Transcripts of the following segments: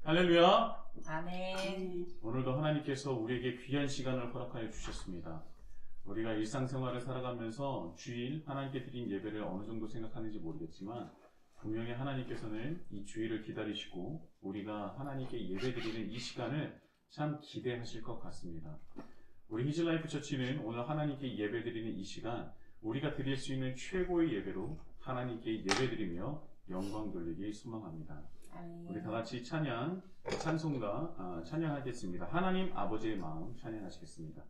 할렐루야. 아멘. 오늘도 하나님께서 우리에게 귀한 시간을 허락하여 주셨습니다. 우리가 일상생활을 살아가면서 주일 하나님께 드린 예배를 어느 정도 생각하는지 모르겠지만 분명히 하나님께서는 이 주일을 기다리시고 우리가 하나님께 예배드리는 이 시간을 참 기대하실 것 같습니다. 우리 히즐라이프 처치는 오늘 하나님께 예배드리는 이 시간 우리가 드릴 수 있는 최고의 예배로 하나님께 예배드리며 영광 돌리기 소망합니다. 우리 다 같이 찬송가 찬양하겠습니다. 하나님 아버지의 마음 찬양하시겠습니다.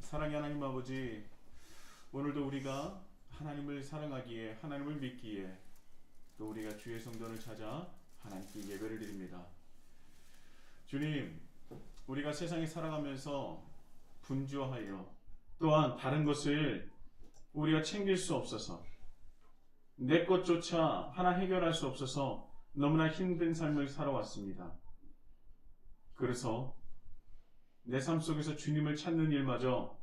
사랑의 하나님 아버지, 오늘도 우리가 하나님을 사랑하기에 하나님을 믿기에 또 우리가 주의 성전을 찾아 하나님께 예배를 드립니다. 주님, 우리가 세상에 살아가면서 분주하여 또한 다른 것을 우리가 챙길 수 없어서 내 것조차 하나 해결할 수 없어서 너무나 힘든 삶을 살아왔습니다. 그래서 내 삶 속에서 주님을 찾는 일마저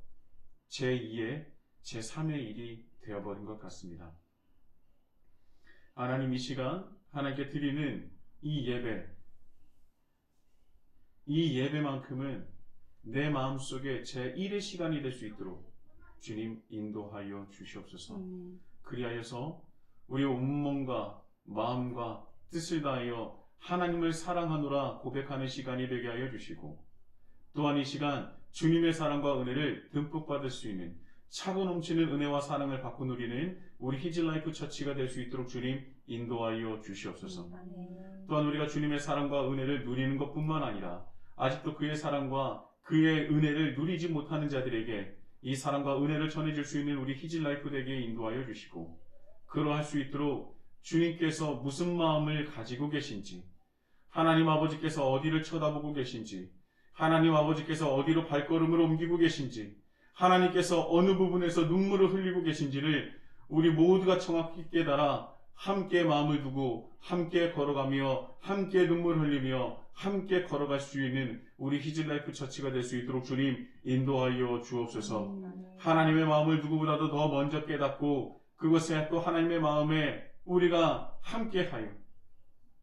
제2의 제3의 일이 되어버린 것 같습니다. 하나님 이 시간 하나님께 드리는 이 예배만큼은 내 마음속에 제1의 시간이 될 수 있도록 주님 인도하여 주시옵소서. 그리하여서 우리 온몸과 마음과 뜻을 다하여 하나님을 사랑하노라 고백하는 시간이 되게 하여 주시고, 또한 이 시간 주님의 사랑과 은혜를 듬뿍 받을 수 있는 차고 넘치는 은혜와 사랑을 받고 누리는 우리 히즐라이프 처치가 될 수 있도록 주님 인도하여 주시옵소서. 또한 우리가 주님의 사랑과 은혜를 누리는 것뿐만 아니라 아직도 그의 사랑과 그의 은혜를 누리지 못하는 자들에게 이 사랑과 은혜를 전해줄 수 있는 우리 히즐라이프 되게 인도하여 주시고, 그러할 수 있도록 주님께서 무슨 마음을 가지고 계신지, 하나님 아버지께서 어디를 쳐다보고 계신지, 하나님 아버지께서 어디로 발걸음을 옮기고 계신지, 하나님께서 어느 부분에서 눈물을 흘리고 계신지를 우리 모두가 정확히 깨달아 함께 마음을 두고 함께 걸어가며 함께 눈물 흘리며 함께 걸어갈 수 있는 우리 히즐라이프 처치가 될 수 있도록 주님 인도하여 주옵소서. 하나님의 마음을 누구보다도 더 먼저 깨닫고 그것에 또 하나님의 마음에 우리가 함께하여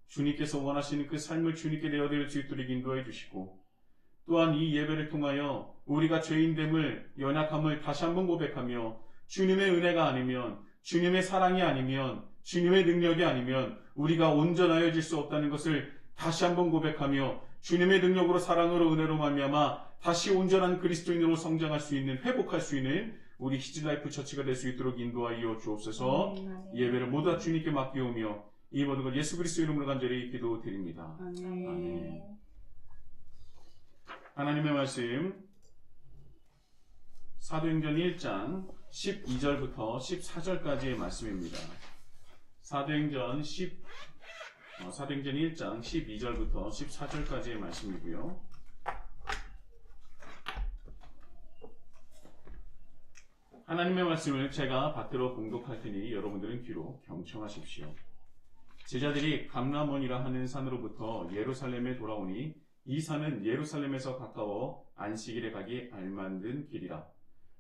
주님께서 원하시는 그 삶을 주님께 내어드릴 수 있도록 인도해 주시고, 또한 이 예배를 통하여 우리가 죄인됨을, 연약함을 다시 한번 고백하며 주님의 은혜가 아니면, 주님의 사랑이 아니면, 주님의 능력이 아니면 우리가 온전하여질 수 없다는 것을 다시 한번 고백하며 주님의 능력으로, 사랑으로, 은혜로 말미암아 다시 온전한 그리스도인으로 성장할 수 있는, 회복할 수 있는 우리 히즐라이프 처치가 될 수 있도록 인도하여 주옵소서. 예배를 모두 다 주님께 맡기오며 이 모든 걸 예수 그리스도 이름으로 간절히 기도드립니다. 아멘. 하나님의 말씀 사도행전 1장 12절부터 14절까지의 말씀입니다. 사도행전 1장 12절부터 14절까지의 말씀이고요. 하나님의 말씀을 제가 받들어 봉독할 테니 여러분들은 귀로 경청하십시오. 제자들이 감람원이라 하는 산으로부터 예루살렘에 돌아오니 이 산은 예루살렘에서 가까워 안식일에 가기 알만든 길이라.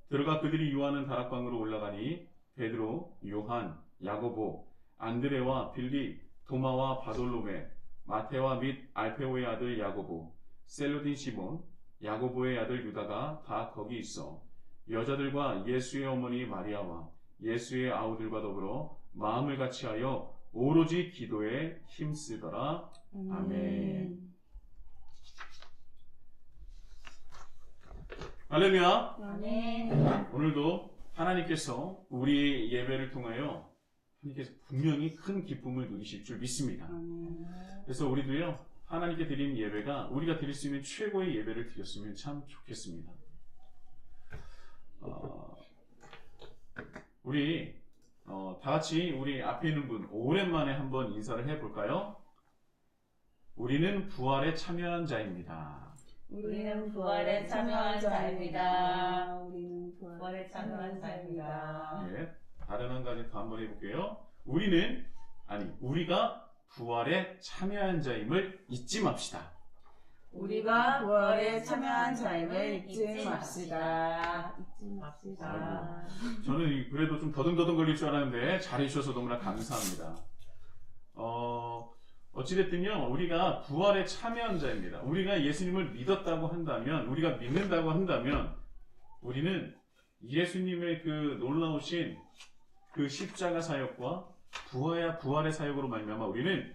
들어가 그들이 유하는 다락방으로 올라가니 베드로, 요한, 야고보, 안드레와 빌립, 도마와 바돌로메, 마테와 및 알페오의 아들 야고보, 셀로딘 시몬, 야고보의 아들 유다가 다 거기 있어 여자들과 예수의 어머니 마리아와 예수의 아우들과 더불어 마음을 같이하여 오로지 기도에 힘쓰더라. 아멘. 할렐루야. 아멘. 오늘도 하나님께서 우리 예배를 통하여 하나님께서 분명히 큰 기쁨을 누리실 줄 믿습니다. 그래서 우리도요, 하나님께 드리는 예배가 우리가 드릴 수 있는 최고의 예배를 드렸으면 참 좋겠습니다. 우리 다 같이 우리 앞에 있는 분 오랜만에 한번 인사를 해볼까요? 우리는 부활에 참여한 자입니다. 우리는 부활에 참여한 자입니다. 우리는 부활에 참여한 자입니다. 네, 다른 한 가지 더 한번 해볼게요. 우리가 부활에 참여한 자임을 잊지 맙시다. 우리가 부활에 참여한 자임을 잊지 맙시다. 저는 그래도 좀 더듬더듬 걸릴 줄 알았는데 잘해주셔서 너무나 감사합니다. 어찌됐든요, 우리가 부활에 참여한 자입니다. 우리가 예수님을 믿었다고 한다면, 우리가 믿는다고 한다면, 우리는 예수님의 그 놀라우신 그 십자가 사역과 부활의 사역으로 말미암아 우리는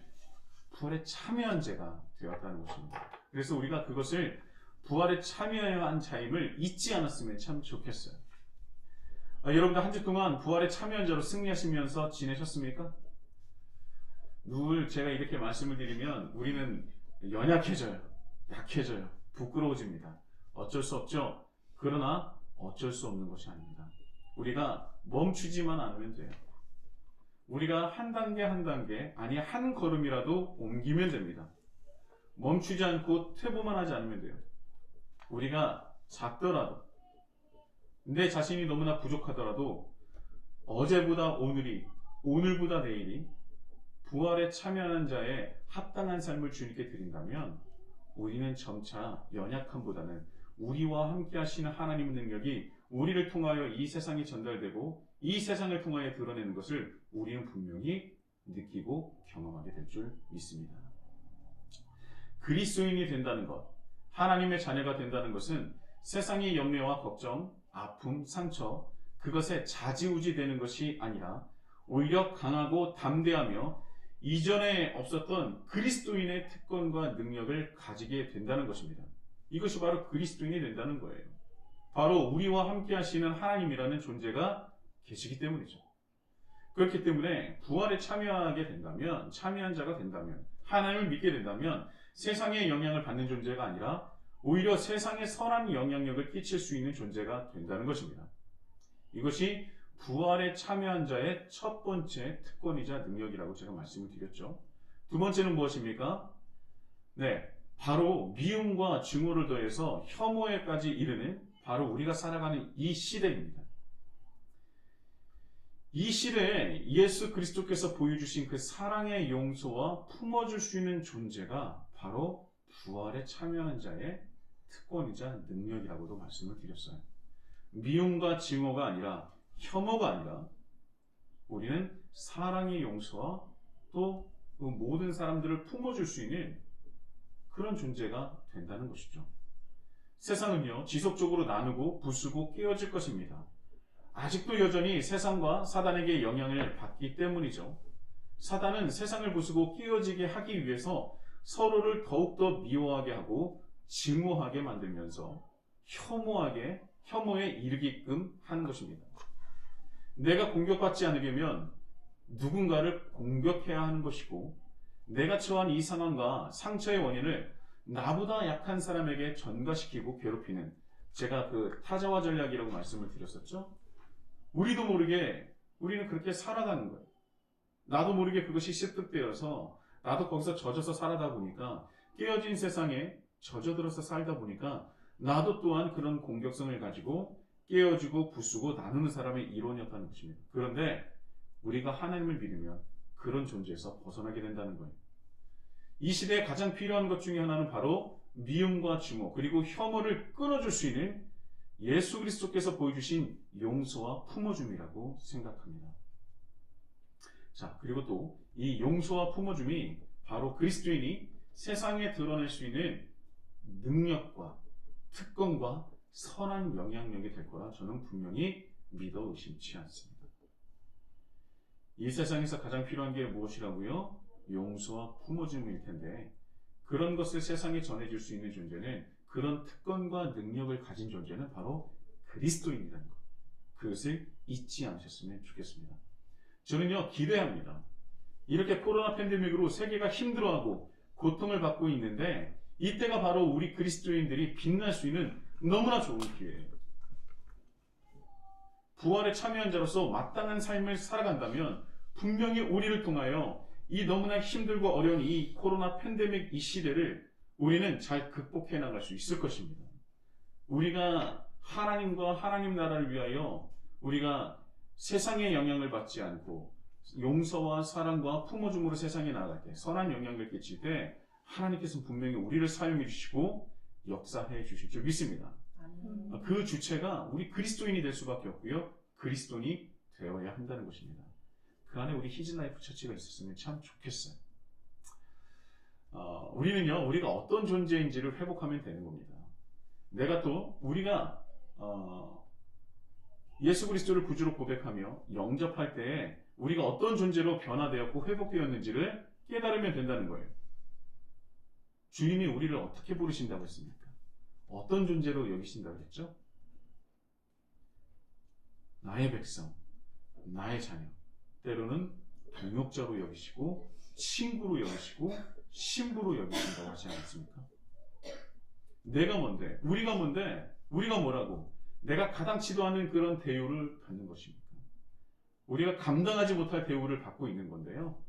부활에 참여한 자가 되었다는 것입니다. 그래서 우리가 그것을 부활에 참여한 자임을 잊지 않았으면 참 좋겠어요. 여러분들 한 주 동안 부활에 참여한 자로 승리하시면서 지내셨습니까? 늘 제가 이렇게 말씀을 드리면 우리는 연약해져요. 약해져요. 부끄러워집니다. 어쩔 수 없죠. 그러나 어쩔 수 없는 것이 아닙니다. 우리가 멈추지만 않으면 돼요. 우리가 한 단계 한 단계, 아니 한 걸음이라도 옮기면 됩니다. 멈추지 않고 퇴보만 하지 않으면 돼요. 우리가 작더라도, 내 자신이 너무나 부족하더라도 어제보다 오늘이, 오늘보다 내일이 부활에 참여하는 자의 합당한 삶을 주님께 드린다면 우리는 점차 연약함보다는 우리와 함께 하시는 하나님의 능력이 우리를 통하여 이 세상에 전달되고 이 세상을 통하여 드러내는 것을 우리는 분명히 느끼고 경험하게 될 줄 믿습니다. 그리스도인이 된다는 것, 하나님의 자녀가 된다는 것은 세상의 염려와 걱정, 아픔, 상처, 그것에 좌지우지 되는 것이 아니라 오히려 강하고 담대하며 이전에 없었던 그리스도인의 특권과 능력을 가지게 된다는 것입니다. 이것이 바로 그리스도인이 된다는 거예요. 바로 우리와 함께 하시는 하나님이라는 존재가 계시기 때문이죠. 그렇기 때문에 부활에 참여한 자가 된다면, 하나님을 믿게 된다면 세상의 영향을 받는 존재가 아니라 오히려 세상에 선한 영향력을 끼칠 수 있는 존재가 된다는 것입니다. 이것이 부활에 참여한 자의 첫 번째 특권이자 능력이라고 제가 말씀을 드렸죠. 두 번째는 무엇입니까? 네, 바로 미움과 증오를 더해서 혐오에까지 이르는 바로 우리가 살아가는 이 시대입니다. 이 시대에 예수 그리스도께서 보여주신 그 사랑의 용서와 품어줄 수 있는 존재가 바로 부활에 참여하는 자의 특권이자 능력이라고도 말씀을 드렸어요. 미움과 증오가 아니라, 혐오가 아니라 우리는 사랑의 용서와 또 그 모든 사람들을 품어줄 수 있는 그런 존재가 된다는 것이죠. 세상은요, 지속적으로 나누고 부수고 깨어질 것입니다. 아직도 여전히 세상과 사단에게 영향을 받기 때문이죠. 사단은 세상을 부수고 깨어지게 하기 위해서 서로를 더욱더 미워하게 하고 증오하게 만들면서 혐오에 이르게끔 하는 것입니다. 내가 공격받지 않으려면 누군가를 공격해야 하는 것이고, 내가 처한 이 상황과 상처의 원인을 나보다 약한 사람에게 전가시키고 괴롭히는, 제가 그 타자와 전략이라고 말씀을 드렸었죠. 우리도 모르게 우리는 그렇게 살아가는 거예요. 나도 모르게 그것이 습득되어서 나도 거기서 젖어서 살아다 보니까, 깨어진 세상에 젖어들어서 살다 보니까 나도 또한 그런 공격성을 가지고 깨어지고 부수고 나누는 사람의 이론이었다는 것입니다. 그런데 우리가 하나님을 믿으면 그런 존재에서 벗어나게 된다는 거예요. 이 시대에 가장 필요한 것 중에 하나는 바로 미움과 증오, 그리고 혐오를 끊어줄 수 있는 예수 그리스도께서 보여주신 용서와 품어줌이라고 생각합니다. 자, 그리고 또 이 용서와 품어줌이 바로 그리스도인이 세상에 드러낼 수 있는 능력과 특권과 선한 영향력이 될 거라 저는 분명히 믿어 의심치 않습니다. 이 세상에서 가장 필요한 게 무엇이라고요? 용서와 품어줌일 텐데, 그런 것을 세상에 전해줄 수 있는 존재는, 그런 특권과 능력을 가진 존재는 바로 그리스도인이라는 것, 그것을 잊지 않으셨으면 좋겠습니다. 저는요, 기대합니다. 이렇게 코로나 팬데믹으로 세계가 힘들어하고 고통을 받고 있는데, 이때가 바로 우리 그리스도인들이 빛날 수 있는 너무나 좋은 기회예요. 부활에 참여한 자로서 마땅한 삶을 살아간다면 분명히 우리를 통하여 이 너무나 힘들고 어려운 이 코로나 팬데믹 이 시대를 우리는 잘 극복해 나갈 수 있을 것입니다. 우리가 하나님과 하나님 나라를 위하여 우리가 세상의 영향을 받지 않고 용서와 사랑과 품어줌으로 세상에 나아갈 때, 선한 영향을 끼칠 때 하나님께서는 분명히 우리를 사용해 주시고 역사해 주실 줄 믿습니다. 그 주체가 우리 그리스도인이 될 수밖에 없고요, 그리스도인이 되어야 한다는 것입니다. 그 안에 우리 히즈라이프 처치가 있었으면 참 좋겠어요. 우리는요, 우리가 어떤 존재인지를 회복하면 되는 겁니다. 우리가 예수 그리스도를 구주로 고백하며 영접할 때에 우리가 어떤 존재로 변화되었고 회복되었는지를 깨달으면 된다는 거예요. 주님이 우리를 어떻게 부르신다고 했습니까? 어떤 존재로 여기신다고 했죠? 나의 백성, 나의 자녀, 때로는 동역자로 여기시고 친구로 여기시고 신부로 여기신다고 하지 않았습니까? 내가 뭔데? 우리가 뭔데? 우리가 뭐라고? 내가 가당치도 않은 그런 대우를 받는 것입니까? 우리가 감당하지 못할 대우를 받고 있는 건데요.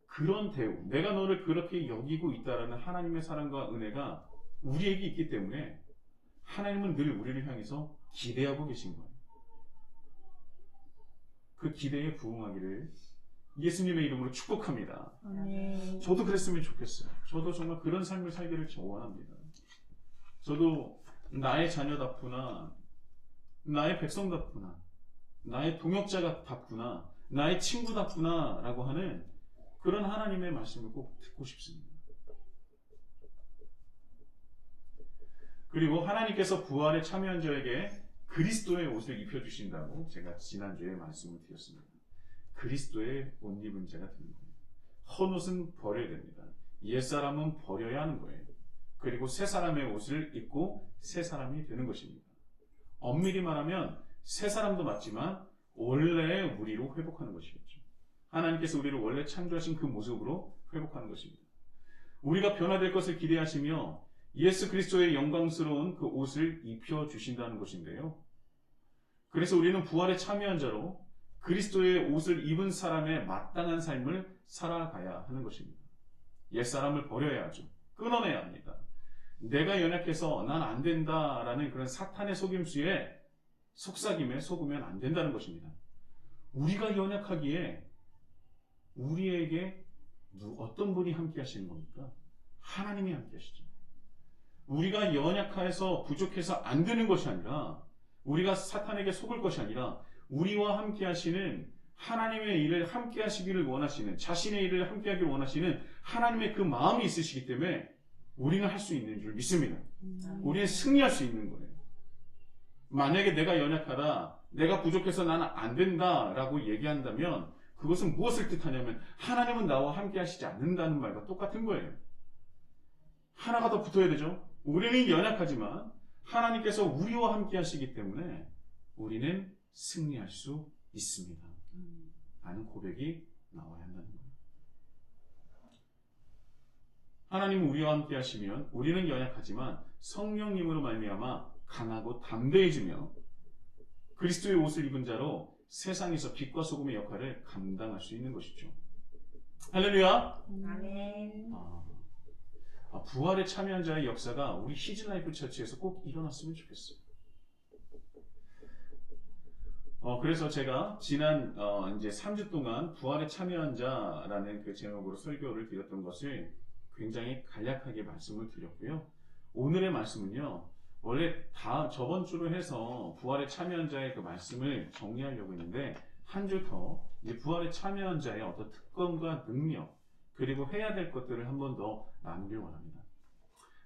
그런 대우, 내가 너를 그렇게 여기고 있다라는 하나님의 사랑과 은혜가 우리에게 있기 때문에 하나님은 늘 우리를 향해서 기대하고 계신 거예요. 그 기대에 부응하기를 예수님의 이름으로 축복합니다. 저도 그랬으면 좋겠어요. 저도 정말 그런 삶을 살기를 원합니다. 저도 나의 자녀답구나, 나의 백성답구나, 나의 동역자답구나, 나의 친구답구나 라고 하는 그런 하나님의 말씀을 꼭 듣고 싶습니다. 그리고 하나님께서 부활에 참여한 자에게 그리스도의 옷을 입혀주신다고 제가 지난주에 말씀을 드렸습니다. 그리스도의 옷 입은 자가 되는 거예요. 헌옷은 버려야 됩니다. 옛사람은 버려야 하는 거예요. 그리고 새 사람의 옷을 입고 새 사람이 되는 것입니다. 엄밀히 말하면 새 사람도 맞지만 원래의 우리로 회복하는 것이겠죠. 하나님께서 우리를 원래 창조하신 그 모습으로 회복하는 것입니다. 우리가 변화될 것을 기대하시며 예수 그리스도의 영광스러운 그 옷을 입혀주신다는 것인데요. 그래서 우리는 부활에 참여한 자로 그리스도의 옷을 입은 사람의 마땅한 삶을 살아가야 하는 것입니다. 옛사람을 버려야 하죠. 끊어내야 합니다. 내가 연약해서 난 안 된다라는 그런 사탄의 속임수에 속삭임에 속으면 안 된다는 것입니다. 우리가 연약하기에 우리에게 어떤 분이 함께 하시는 겁니까? 하나님이 함께 하시죠. 우리가 연약해서 부족해서 안 되는 것이 아니라 우리가 사탄에게 속을 것이 아니라 우리와 함께 하시는 하나님의 일을 함께 하시기를 원하시는 자신의 일을 함께 하기를 원하시는 하나님의 그 마음이 있으시기 때문에 우리는 할 수 있는 줄 믿습니다. 우리는 승리할 수 있는 거예요. 만약에 내가 연약하다, 내가 부족해서 나는 안 된다라고 얘기한다면 그것은 무엇을 뜻하냐면 하나님은 나와 함께 하시지 않는다는 말과 똑같은 거예요. 하나가 더 붙어야 되죠. 우리는 연약하지만 하나님께서 우리와 함께 하시기 때문에 우리는 승리할 수 있습니다. 라는 고백이 나와야 한다는 거예요. 하나님은 우리와 함께 하시면 우리는 연약하지만 성령님으로 말미암아 강하고 담대해지며 그리스도의 옷을 입은 자로 세상에서 빛과 소금의 역할을 감당할 수 있는 것이죠. 할렐루야! 아멘. 부활에 참여한 자의 역사가 우리 히즈라이프 처치에서 꼭 일어났으면 좋겠어요. 그래서 제가 지난 이제 3주 동안 부활에 참여한 자라는 그 제목으로 설교를 드렸던 것을 굉장히 간략하게 말씀을 드렸고요. 오늘의 말씀은요, 원래 다 저번 주로 해서 부활에 참여한 자의 그 말씀을 정리하려고 했는데 한 주 더 이제 부활에 참여한 자의 어떤 특권과 능력 그리고 해야 될 것들을 한 번 더 나누길 원합니다.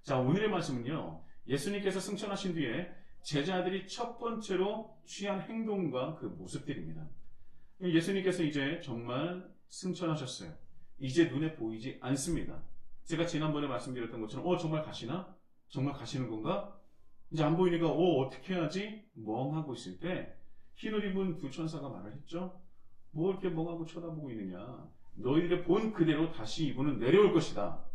자, 오늘의 말씀은요, 예수님께서 승천하신 뒤에 제자들이 첫 번째로 취한 행동과 그 모습들입니다. 예수님께서 이제 정말 승천하셨어요. 이제 눈에 보이지 않습니다. 제가 지난번에 말씀드렸던 것처럼 정말 가시나? 정말 가시는 건가? 이제 안 보이니까 어떻게 해야지? 멍하고 있을 때 흰옷 입은 두 천사가 말을 했죠. 뭐 이렇게 멍하고 쳐다보고 있느냐? 너희들의 본 그대로 다시 이분은 내려올 것이다.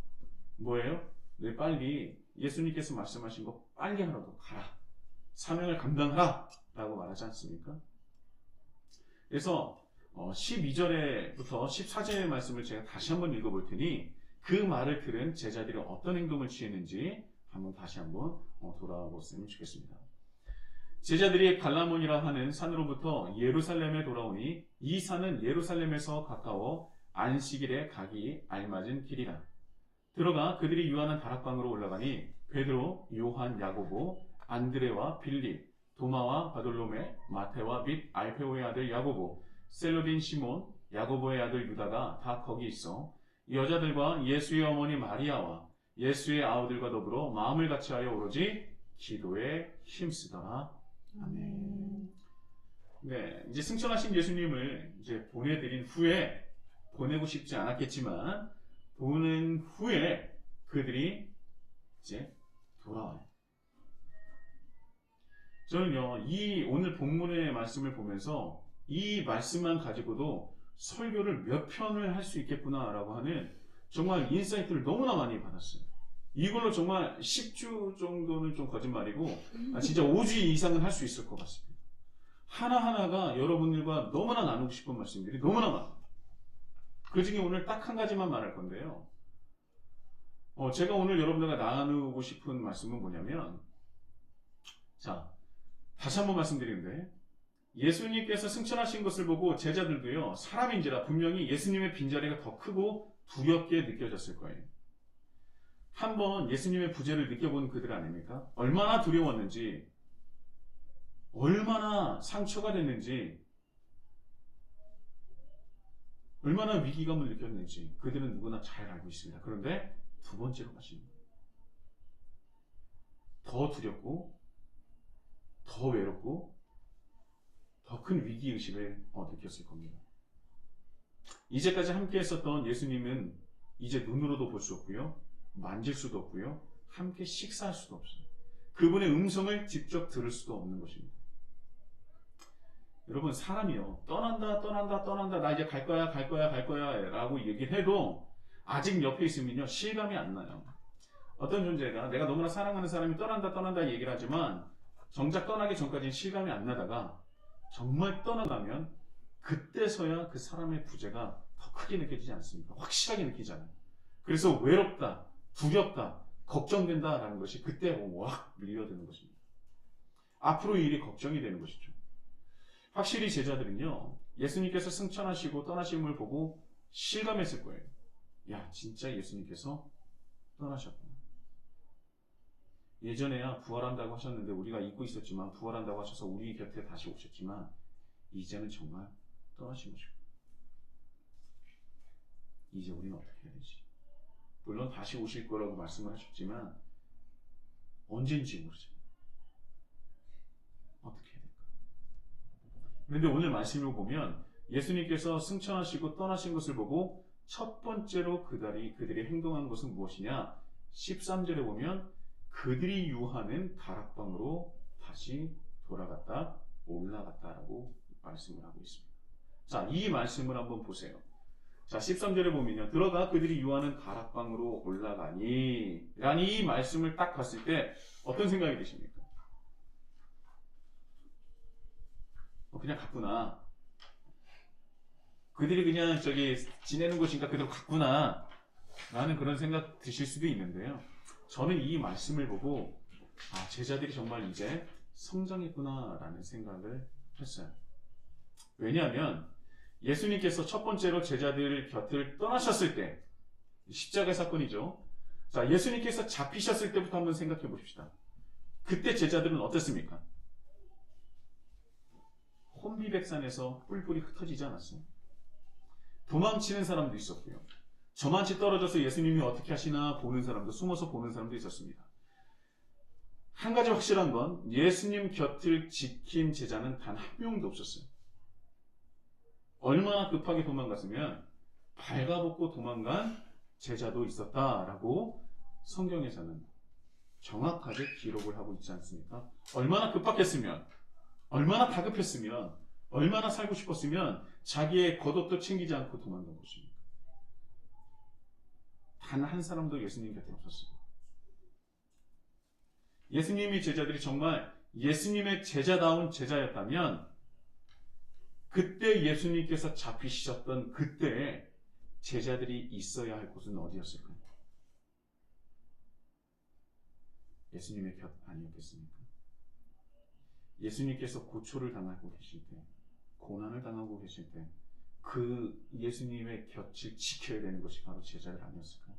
뭐예요? 네, 빨리 예수님께서 말씀하신 거 빨리 하라고 가라. 사명을 감당하라 라고 말하지 않습니까? 그래서 12절에부터 14절의 말씀을 제가 다시 한번 읽어볼 테니 그 말을 들은 제자들이 어떤 행동을 취했는지 다시 한번 돌아보았으면 좋겠습니다. 제자들이 갈라몬이라 하는 산으로부터 예루살렘에 돌아오니 이 산은 예루살렘에서 가까워 안식일에 가기 알맞은 길이라. 들어가 그들이 유하는 다락방으로 올라가니 베드로, 요한, 야고보, 안드레와 빌립, 도마와 바돌로메, 마테와 및 알페오의 아들 야고보, 셀로딘 시몬, 야고보의 아들 유다가 다 거기 있어 여자들과 예수의 어머니 마리아와 예수의 아우들과 더불어 마음을 같이하여 오로지 기도에 힘쓰더라. 아멘. 네, 이제 승천하신 예수님을 이제 보내드린 후에 보내고 싶지 않았겠지만 보낸 후에 그들이 이제 돌아와요. 저는요, 이 오늘 본문의 말씀을 보면서 이 말씀만 가지고도 설교를 몇 편을 할 수 있겠구나라고 하는 정말 인사이트를 너무나 많이 받았어요. 이걸로 정말 10주 정도는 좀 거짓말이고 진짜 5주 이상은 할 수 있을 것 같습니다. 하나하나가 여러분들과 너무나 나누고 싶은 말씀들이 너무나 많아요. 그 중에 오늘 딱 한 가지만 말할 건데요. 제가 오늘 여러분들과 나누고 싶은 말씀은 뭐냐면, 자, 다시 한번 말씀드리는데, 예수님께서 승천하신 것을 보고 제자들도요, 사람인지라 분명히 예수님의 빈자리가 더 크고 두렵게 느껴졌을 거예요. 한번 예수님의 부재를 느껴본 그들 아닙니까? 얼마나 두려웠는지, 얼마나 상처가 됐는지, 얼마나 위기감을 느꼈는지 그들은 누구나 잘 알고 있습니다. 그런데 두 번째로 가시는 거예요. 더 두렵고 더 외롭고 더 큰 위기의식을 느꼈을 겁니다. 이제까지 함께 했었던 예수님은 이제 눈으로도 볼 수 없고요. 만질 수도 없고요. 함께 식사할 수도 없어요. 그분의 음성을 직접 들을 수도 없는 것입니다. 여러분, 사람이요, 떠난다 나 이제 갈 거야 라고 얘기를 해도 아직 옆에 있으면요 실감이 안 나요. 어떤 존재가 내가 너무나 사랑하는 사람이 떠난다 얘기를 하지만 정작 떠나기 전까지는 실감이 안 나다가 정말 떠나가면 그때서야 그 사람의 부재가 더 크게 느껴지지 않습니까? 확실하게 느끼잖아요. 그래서 외롭다, 두렵다, 걱정된다 라는 것이 그때 확 밀려드는 것입니다. 앞으로 일이 걱정이 되는 것이죠. 확실히 제자들은요, 예수님께서 승천하시고 떠나심을 보고 실감했을 거예요. 야, 진짜 예수님께서 떠나셨구나. 예전에야 부활한다고 하셨는데 우리가 잊고 있었지만 부활한다고 하셔서 우리 곁에 다시 오셨지만 이제는 정말 떠나신 것이고 이제 우리는 어떻게 해야 되지? 물론 다시 오실 거라고 말씀을 하셨지만 언젠지 모르죠. 어떻게 해야 될까? 그런데 오늘 말씀을 보면 예수님께서 승천하시고 떠나신 것을 보고 첫 번째로 그들이 행동한 것은 무엇이냐? 13절에 보면 그들이 유하는 다락방으로 다시 돌아갔다 올라갔다라고 말씀을 하고 있습니다. 자, 이 말씀을 한번 보세요. 자, 13절에 보면요. 들어가 그들이 유하는 다락방으로 올라가니 라니 이 말씀을 딱 봤을 때 어떤 생각이 드십니까? 그냥 갔구나. 그들이 그냥 지내는 곳이니까 그대로 갔구나 라는 그런 생각 드실 수도 있는데요. 저는 이 말씀을 보고 제자들이 정말 이제 성장했구나 라는 생각을 했어요. 왜냐하면 예수님께서 첫 번째로 제자들 곁을 떠나셨을 때 십자가 사건이죠. 자, 예수님께서 잡히셨을 때부터 한번 생각해 봅시다. 그때 제자들은 어땠습니까? 혼비백산에서 뿔뿔이 흩어지지 않았어요. 도망치는 사람도 있었고요. 저만치 떨어져서 예수님이 어떻게 하시나 보는 사람도, 숨어서 보는 사람도 있었습니다. 한 가지 확실한 건 예수님 곁을 지킨 제자는 단 한 명도 없었어요. 얼마나 급하게 도망갔으면 발가벗고 도망간 제자도 있었다라고 성경에서는 정확하게 기록을 하고 있지 않습니까? 얼마나 급박했으면, 얼마나 다급했으면, 얼마나 살고 싶었으면 자기의 겉옷도 챙기지 않고 도망간 것입니다. 단 한 사람도 예수님 곁에 없었습니다. 예수님의 제자들이 정말 예수님의 제자다운 제자였다면 그때 예수님께서 잡히셨던 그때에 제자들이 있어야 할 곳은 어디였을까요? 예수님의 곁 아니었겠습니까? 예수님께서 고초를 당하고 계실 때, 고난을 당하고 계실 때 그 예수님의 곁을 지켜야 되는 것이 바로 제자들 아니었을까요?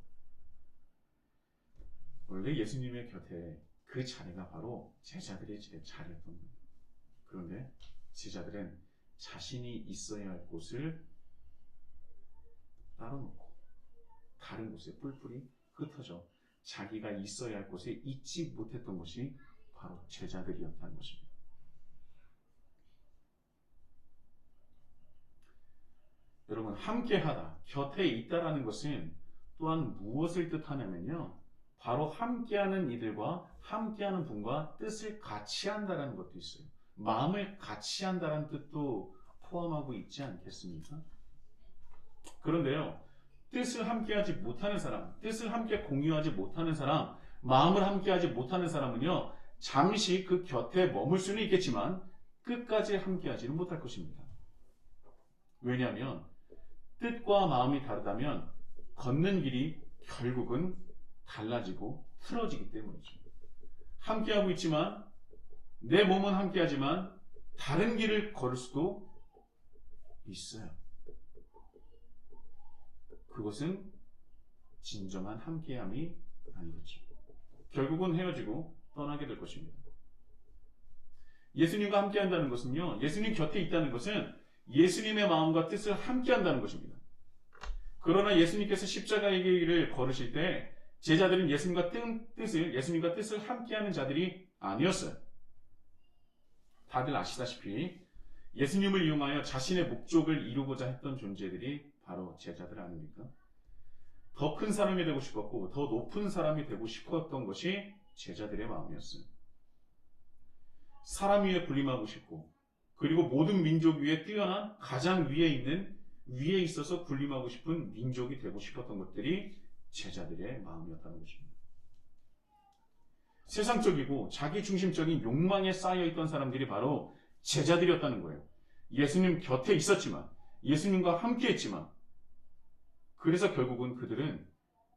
원래 예수님의 곁에 그 자리가 바로 제자들의 자리였던 거예요. 그런데 제자들은 자신이 있어야 할 곳을 따로 놓고 다른 곳에 뿔뿔이 흩어져 자기가 있어야 할 곳에 있지 못했던 것이 바로 제자들이었다는 것입니다. 여러분, 함께하다, 곁에 있다라는 것은 또한 무엇을 뜻하냐면요, 바로 함께하는 이들과 함께하는 분과 뜻을 같이 한다라는 것도 있어요. 마음을 같이 한다는 뜻도 포함하고 있지 않겠습니까? 그런데요, 뜻을 함께하지 못하는 사람, 뜻을 함께 공유하지 못하는 사람, 마음을 함께하지 못하는 사람은요, 잠시 그 곁에 머물 수는 있겠지만 끝까지 함께하지는 못할 것입니다. 왜냐하면 뜻과 마음이 다르다면 걷는 길이 결국은 달라지고 틀어지기 때문이죠. 함께하고 있지만 내 몸은 함께하지만 다른 길을 걸을 수도 있어요. 그것은 진정한 함께함이 아니겠죠. 결국은 헤어지고 떠나게 될 것입니다. 예수님과 함께한다는 것은요, 예수님 곁에 있다는 것은 예수님의 마음과 뜻을 함께한다는 것입니다. 그러나 예수님께서 십자가의 길을 걸으실 때 제자들은 예수님과 뜻을 함께하는 자들이 아니었어요. 다들 아시다시피 예수님을 이용하여 자신의 목적을 이루고자 했던 존재들이 바로 제자들 아닙니까? 더 큰 사람이 되고 싶었고 더 높은 사람이 되고 싶었던 것이 제자들의 마음이었어요. 사람 위에 군림하고 싶고 그리고 모든 민족 위에 뛰어난 가장 위에 있어서 군림하고 싶은 민족이 되고 싶었던 것들이 제자들의 마음이었다는 것입니다. 세상적이고 자기중심적인 욕망에 쌓여있던 사람들이 바로 제자들이었다는 거예요. 예수님 곁에 있었지만 예수님과 함께 했지만 그래서 결국은 그들은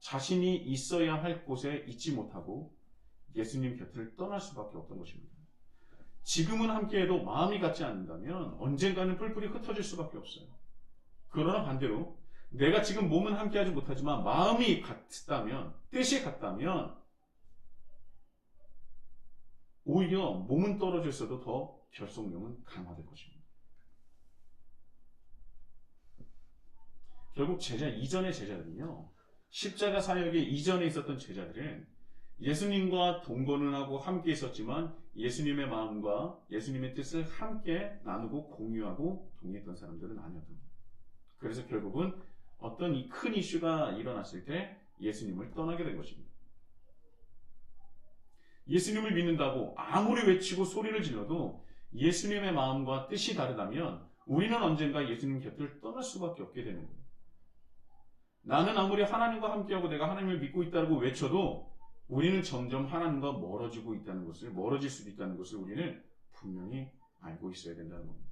자신이 있어야 할 곳에 있지 못하고 예수님 곁을 떠날 수밖에 없던 것입니다. 지금은 함께해도 마음이 같지 않는다면 언젠가는 뿔뿔이 흩어질 수밖에 없어요. 그러나 반대로 내가 지금 몸은 함께하지 못하지만 마음이 같다면, 뜻이 같다면 오히려 몸은 떨어져 있어도 더 결속력은 강화될 것입니다. 결국 이전의 제자들은요, 십자가 사역의 이전에 있었던 제자들은 예수님과 동거는 하고 함께 있었지만 예수님의 마음과 예수님의 뜻을 함께 나누고 공유하고 동의했던 사람들은 아니었던 거예요. 그래서 결국은 어떤 이 큰 이슈가 일어났을 때 예수님을 떠나게 된 것입니다. 예수님을 믿는다고 아무리 외치고 소리를 질러도 예수님의 마음과 뜻이 다르다면 우리는 언젠가 예수님 곁을 떠날 수밖에 없게 되는 거예요. 나는 아무리 하나님과 함께하고 내가 하나님을 믿고 있다고 외쳐도 우리는 점점 하나님과 멀어질 수도 있다는 것을 우리는 분명히 알고 있어야 된다는 겁니다.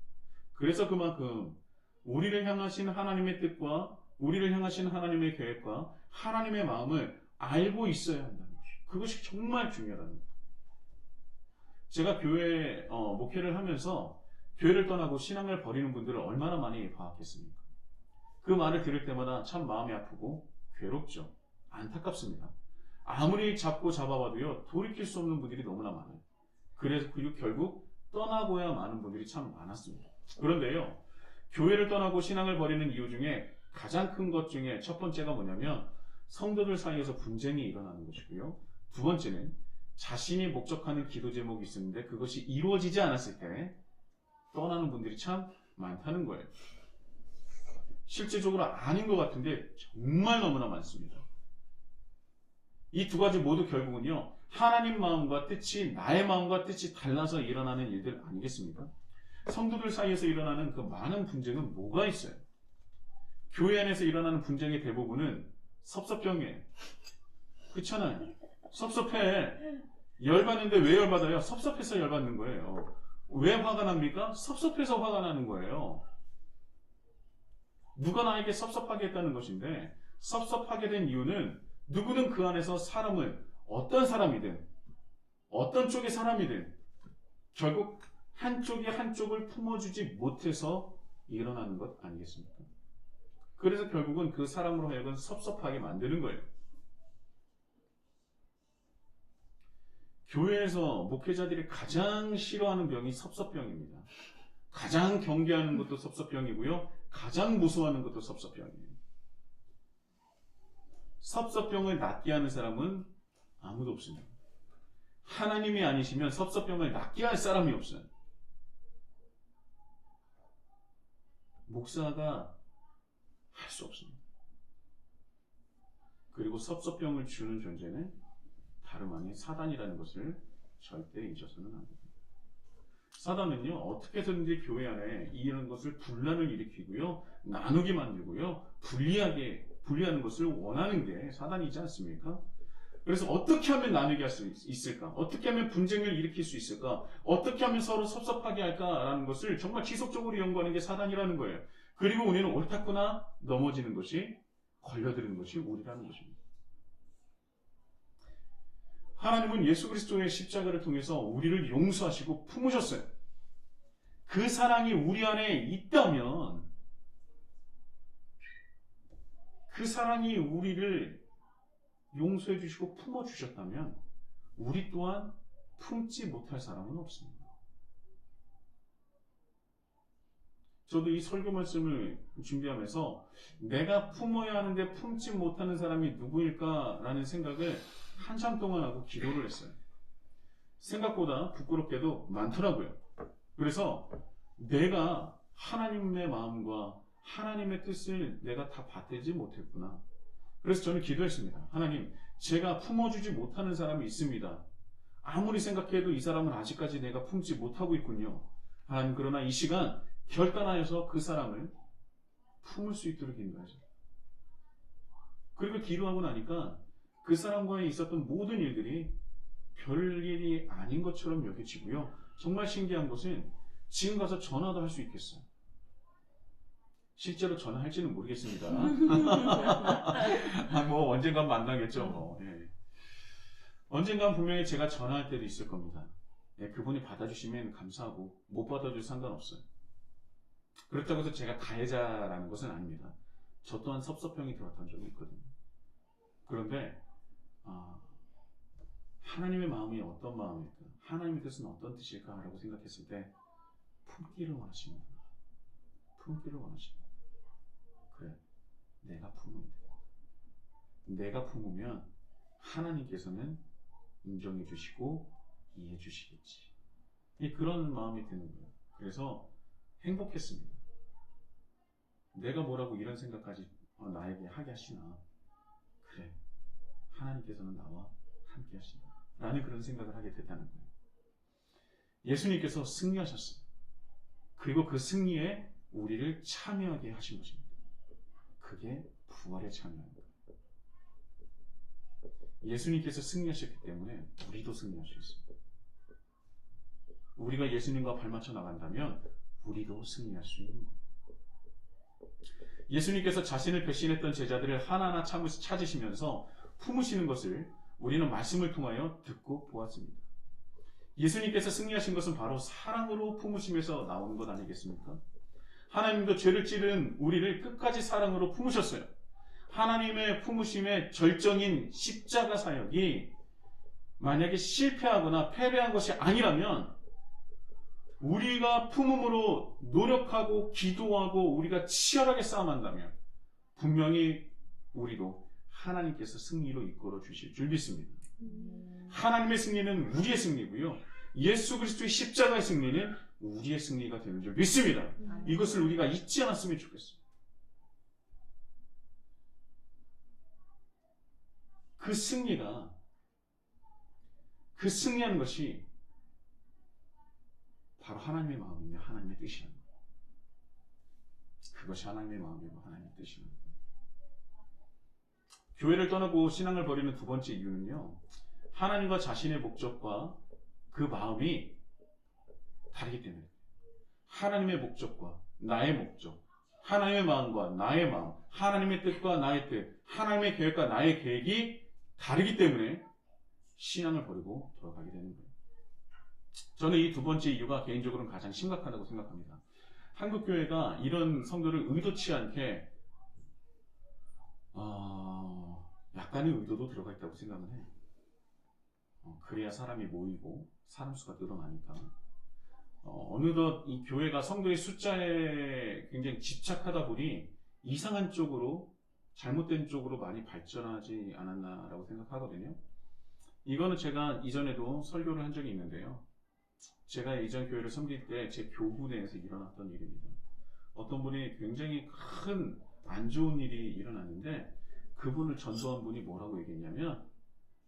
그래서 그만큼 우리를 향하신 하나님의 뜻과 우리를 향하신 하나님의 계획과 하나님의 마음을 알고 있어야 한다는 것이죠. 그것이 정말 중요하다는 거예요. 제가 교회 목회를 하면서 교회를 떠나고 신앙을 버리는 분들을 얼마나 많이 봐왔겠습니까? 그 말을 들을 때마다 참 마음이 아프고 괴롭죠. 안타깝습니다. 아무리 잡고 잡아봐도요, 돌이킬 수 없는 분들이 너무나 많아요. 그리고 결국 떠나고야 많은 분들이 참 많았습니다. 그런데요, 교회를 떠나고 신앙을 버리는 이유 중에 가장 큰 것 중에 첫 번째가 뭐냐면 성도들 사이에서 분쟁이 일어나는 것이고요. 두 번째는 자신이 목적하는 기도 제목이 있었는데 그것이 이루어지지 않았을 때 떠나는 분들이 참 많다는 거예요. 실제적으로 아닌 것 같은데 정말 너무나 많습니다. 이 두 가지 모두 결국은요, 하나님 마음과 뜻이, 나의 마음과 뜻이 달라서 일어나는 일들 아니겠습니까? 성도들 사이에서 일어나는 그 많은 분쟁은 뭐가 있어요? 교회 안에서 일어나는 분쟁의 대부분은 섭섭병이에요. 그렇잖아요. 섭섭해. 열받는데 왜 열받아요? 섭섭해서 열받는 거예요. 왜 화가 납니까? 섭섭해서 화가 나는 거예요. 누가 나에게 섭섭하게 했다는 것인데 섭섭하게 된 이유는 누구든 그 안에서 사람을 어떤 사람이든 어떤 쪽의 사람이든 결국 한쪽이 한쪽을 품어주지 못해서 일어나는 것 아니겠습니까? 그래서 결국은 그 사람으로 하여금 섭섭하게 만드는 거예요. 교회에서 목회자들이 가장 싫어하는 병이 섭섭병입니다. 가장 경계하는 것도 섭섭병이고요. 가장 무서워하는 것도 섭섭병이에요. 섭섭병을 낫게 하는 사람은 아무도 없습니다. 하나님이 아니시면 섭섭병을 낫게 할 사람이 없어요. 목사가 할 수 없습니다. 그리고 섭섭병을 주는 존재는 다름 아닌 사단이라는 것을 절대 잊어서는 안 됩니다. 사단은요, 어떻게 해서든지 교회 안에 이런 것을 분란을 일으키고요, 나누게 만들고요, 분리하는 것을 원하는 게 사단이지 않습니까? 그래서 어떻게 하면 나누게 할 수 있을까? 어떻게 하면 분쟁을 일으킬 수 있을까? 어떻게 하면 서로 섭섭하게 할까라는 것을 정말 지속적으로 연구하는 게 사단이라는 거예요. 그리고 우리는 옳다구나 넘어지는 것이, 걸려드는 것이 우리라는 것입니다. 하나님은 예수 그리스도의 십자가를 통해서 우리를 용서하시고 품으셨어요. 그 사랑이 우리 안에 있다면, 그 사랑이 우리를 용서해 주시고 품어 주셨다면 우리 또한 품지 못할 사람은 없습니다. 저도 이 설교 말씀을 준비하면서 내가 품어야 하는데 품지 못하는 사람이 누구일까라는 생각을 한참 동안 하고 기도를 했어요. 생각보다 부끄럽게도 많더라고요. 그래서 내가 하나님의 마음과 하나님의 뜻을 내가 다 받들지 못했구나. 그래서 저는 기도했습니다. 하나님, 제가 품어주지 못하는 사람이 있습니다. 아무리 생각해도 이 사람은 아직까지 내가 품지 못하고 있군요. 하나님, 그러나 이 시간 결단하여서 그 사람을 품을 수 있도록 인도하죠. 그리고 기도하고 나니까 그 사람과의 있었던 모든 일들이 별일이 아닌 것처럼 여겨지고요. 정말 신기한 것은 지금 가서 전화도 할 수 있겠어요. 실제로 전화할지는 모르겠습니다. 뭐 언젠간 만나겠죠. 예. 언젠간 분명히 제가 전화할 때도 있을 겁니다. 예, 그분이 받아주시면 감사하고 못 받아줘도 상관없어요. 그렇다고 해서 제가 가해자라는 것은 아닙니다. 저 또한 섭섭형이 들었던 적이 있거든요. 그런데 하나님의 마음이 어떤 마음일까? 하나님의 뜻은 어떤 뜻일까? 라고 생각했을 때 품기를 원하십니다. 품기를 원하십니다. 그래, 내가 품으면 돼. 내가 품으면 하나님께서는 인정해 주시고 이해해 주시겠지. 그런 마음이 드는 거예요. 그래서 행복했습니다. 내가 뭐라고 이런 생각까지 나에게 하게 하시나. 그래, 하나님께서는 나와 함께 하신다. 라는 그런 생각을 하게 됐다는 거예요. 예수님께서 승리하셨어요. 그리고 그 승리에 우리를 참여하게 하신 것입니다. 그게 부활에 참여하는 거예요. 예수님께서 승리하셨기 때문에 우리도 승리할 수 있습니다. 우리가 예수님과 발맞춰 나간다면 우리도 승리할 수 있는 거예요. 예수님께서 자신을 배신했던 제자들을 하나하나 찾으시면서 품으시는 것을 우리는 말씀을 통하여 듣고 보았습니다. 예수님께서 승리하신 것은 바로 사랑으로 품으심에서 나오는 것 아니겠습니까? 하나님도 죄를 찌른 우리를 끝까지 사랑으로 품으셨어요. 하나님의 품으심의 절정인 십자가 사역이 만약에 실패하거나 패배한 것이 아니라면 우리가 품음으로 노력하고 기도하고 우리가 치열하게 싸움한다면 분명히 우리도 하나님께서 승리로 이끌어 주실 줄 믿습니다. 하나님의 승리는 우리의 승리고요. 예수 그리스도의 십자가의 승리는 우리의 승리가 되는 줄 믿습니다. 이것을 우리가 잊지 않았으면 좋겠어요. 그 승리하는 것이 바로 하나님의 마음이며 하나님의 뜻이라는 거예요. 그것이 하나님의 마음이고 하나님의 뜻이라는 거예요. 교회를 떠나고 신앙을 버리는 두 번째 이유는요, 하나님과 자신의 목적과 그 마음이 다르기 때문에. 하나님의 목적과 나의 목적, 하나님의 마음과 나의 마음, 하나님의 뜻과 나의 뜻, 하나님의 계획과 나의 계획이 다르기 때문에 신앙을 버리고 돌아가게 되는 거예요. 저는 이 두 번째 이유가 개인적으로는 가장 심각하다고 생각합니다. 한국교회가 이런 성도를 의도치 않게 약간의 의도도 들어가 있다고 생각은 해요. 그래야 사람이 모이고 사람 수가 늘어나니까. 어느덧 이 교회가 성도의 숫자에 굉장히 집착하다 보니 이상한 쪽으로, 잘못된 쪽으로 많이 발전하지 않았나라고 생각하거든요. 이거는 제가 이전에도 설교를 한 적이 있는데요. 제가 이전 교회를 섬길 때 제 교부 내에서 일어났던 일입니다. 어떤 분이 굉장히 큰 안 좋은 일이 일어났는데 그분을 전도한 분이 뭐라고 얘기했냐면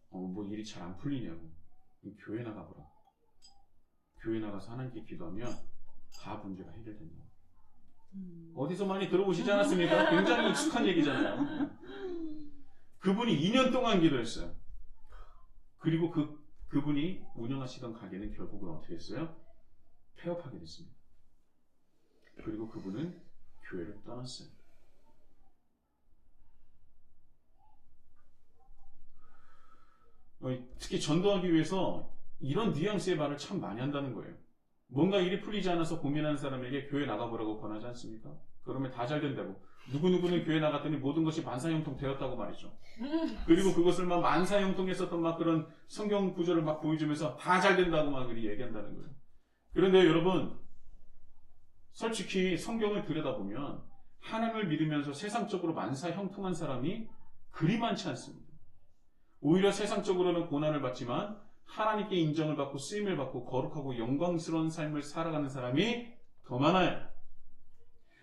뭐 일이 잘 안 풀리냐고, 교회 나가보라고. 교회 나가서 하나님께 기도하면 다 문제가 해결된다고. 어디서 많이 들어보시지 않았습니까? 굉장히 익숙한 얘기잖아요. 그분이 2년 동안 기도했어요. 그리고 그분이 운영하시던 가게는 결국은 어떻게 했어요? 폐업하게 됐습니다. 그리고 그분은 교회를 떠났어요. 특히 전도하기 위해서 이런 뉘앙스의 말을 참 많이 한다는 거예요. 뭔가 일이 풀리지 않아서 고민하는 사람에게 교회 나가보라고 권하지 않습니까? 그러면 다 잘 된다고. 누구누구는 교회 나갔더니 모든 것이 만사형통 되었다고 말이죠. 그리고 그것을 막 만사형통했었던 막 그런 성경 구절을 막 보여주면서 다 잘 된다고 막 얘기한다는 거예요. 그런데 여러분, 솔직히 성경을 들여다보면 하나님을 믿으면서 세상적으로 만사 형통한 사람이 그리 많지 않습니다. 오히려 세상적으로는 고난을 받지만 하나님께 인정을 받고 쓰임을 받고 거룩하고 영광스러운 삶을 살아가는 사람이 더 많아요.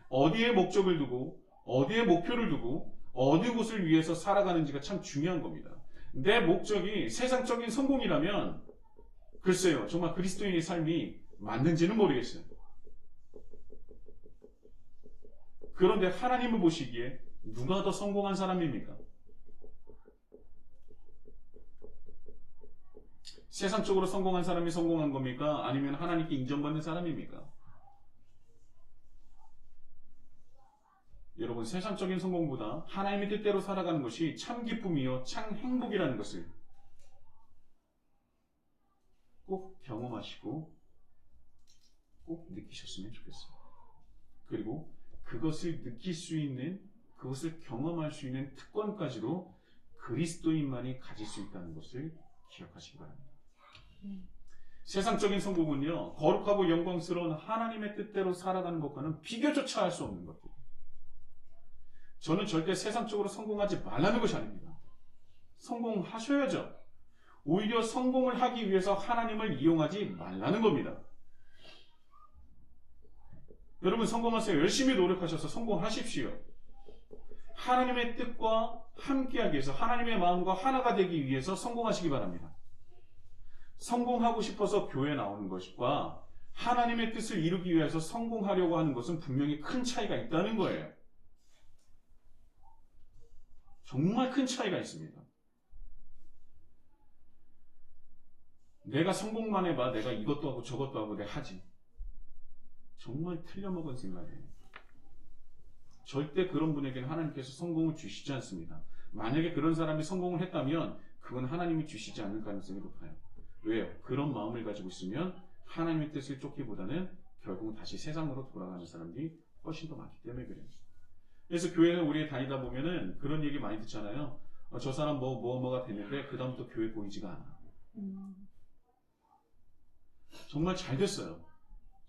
어디에 목적을 두고 어디에 목표를 두고 어느 곳을 위해서 살아가는지가 참 중요한 겁니다. 내 목적이 세상적인 성공이라면 글쎄요, 정말 그리스도인의 삶이 맞는지는 모르겠어요. 그런데 하나님을 보시기에 누가 더 성공한 사람입니까? 세상적으로 성공한 사람이 성공한 겁니까? 아니면 하나님께 인정받는 사람입니까? 여러분, 세상적인 성공보다 하나님의 뜻대로 살아가는 것이 참 기쁨이요 참 행복이라는 것을 꼭 경험하시고 꼭 느끼셨으면 좋겠어요. 그리고 그것을 느낄 수 있는, 그것을 경험할 수 있는 특권까지도 그리스도인만이 가질 수 있다는 것을 기억하시기 바랍니다. 세상적인 성공은요, 거룩하고 영광스러운 하나님의 뜻대로 살아가는 것과는 비교조차 할 수 없는 것들. 저는 절대 세상적으로 성공하지 말라는 것이 아닙니다. 성공하셔야죠. 오히려 성공을 하기 위해서 하나님을 이용하지 말라는 겁니다. 여러분, 성공하세요. 열심히 노력하셔서 성공하십시오. 하나님의 뜻과 함께하기 위해서, 하나님의 마음과 하나가 되기 위해서 성공하시기 바랍니다. 성공하고 싶어서 교회에 나오는 것과 하나님의 뜻을 이루기 위해서 성공하려고 하는 것은 분명히 큰 차이가 있다는 거예요. 정말 큰 차이가 있습니다. 내가 성공만 해봐, 내가 이것도 하고 저것도 하고 내가 하지. 정말 틀려먹은 생각이에요. 절대 그런 분에게는 하나님께서 성공을 주시지 않습니다. 만약에 그런 사람이 성공을 했다면 그건 하나님이 주시지 않을 가능성이 높아요. 왜요? 그런 마음을 가지고 있으면 하나님의 뜻을 쫓기보다는 결국 다시 세상으로 돌아가는 사람들이 훨씬 더 많기 때문에 그래요. 그래서 교회에 우리 다니다 보면은 그런 얘기 많이 듣잖아요. 저 사람 뭐가 됐는데 그 다음부터 교회 보이지가 않아. 정말 잘 됐어요.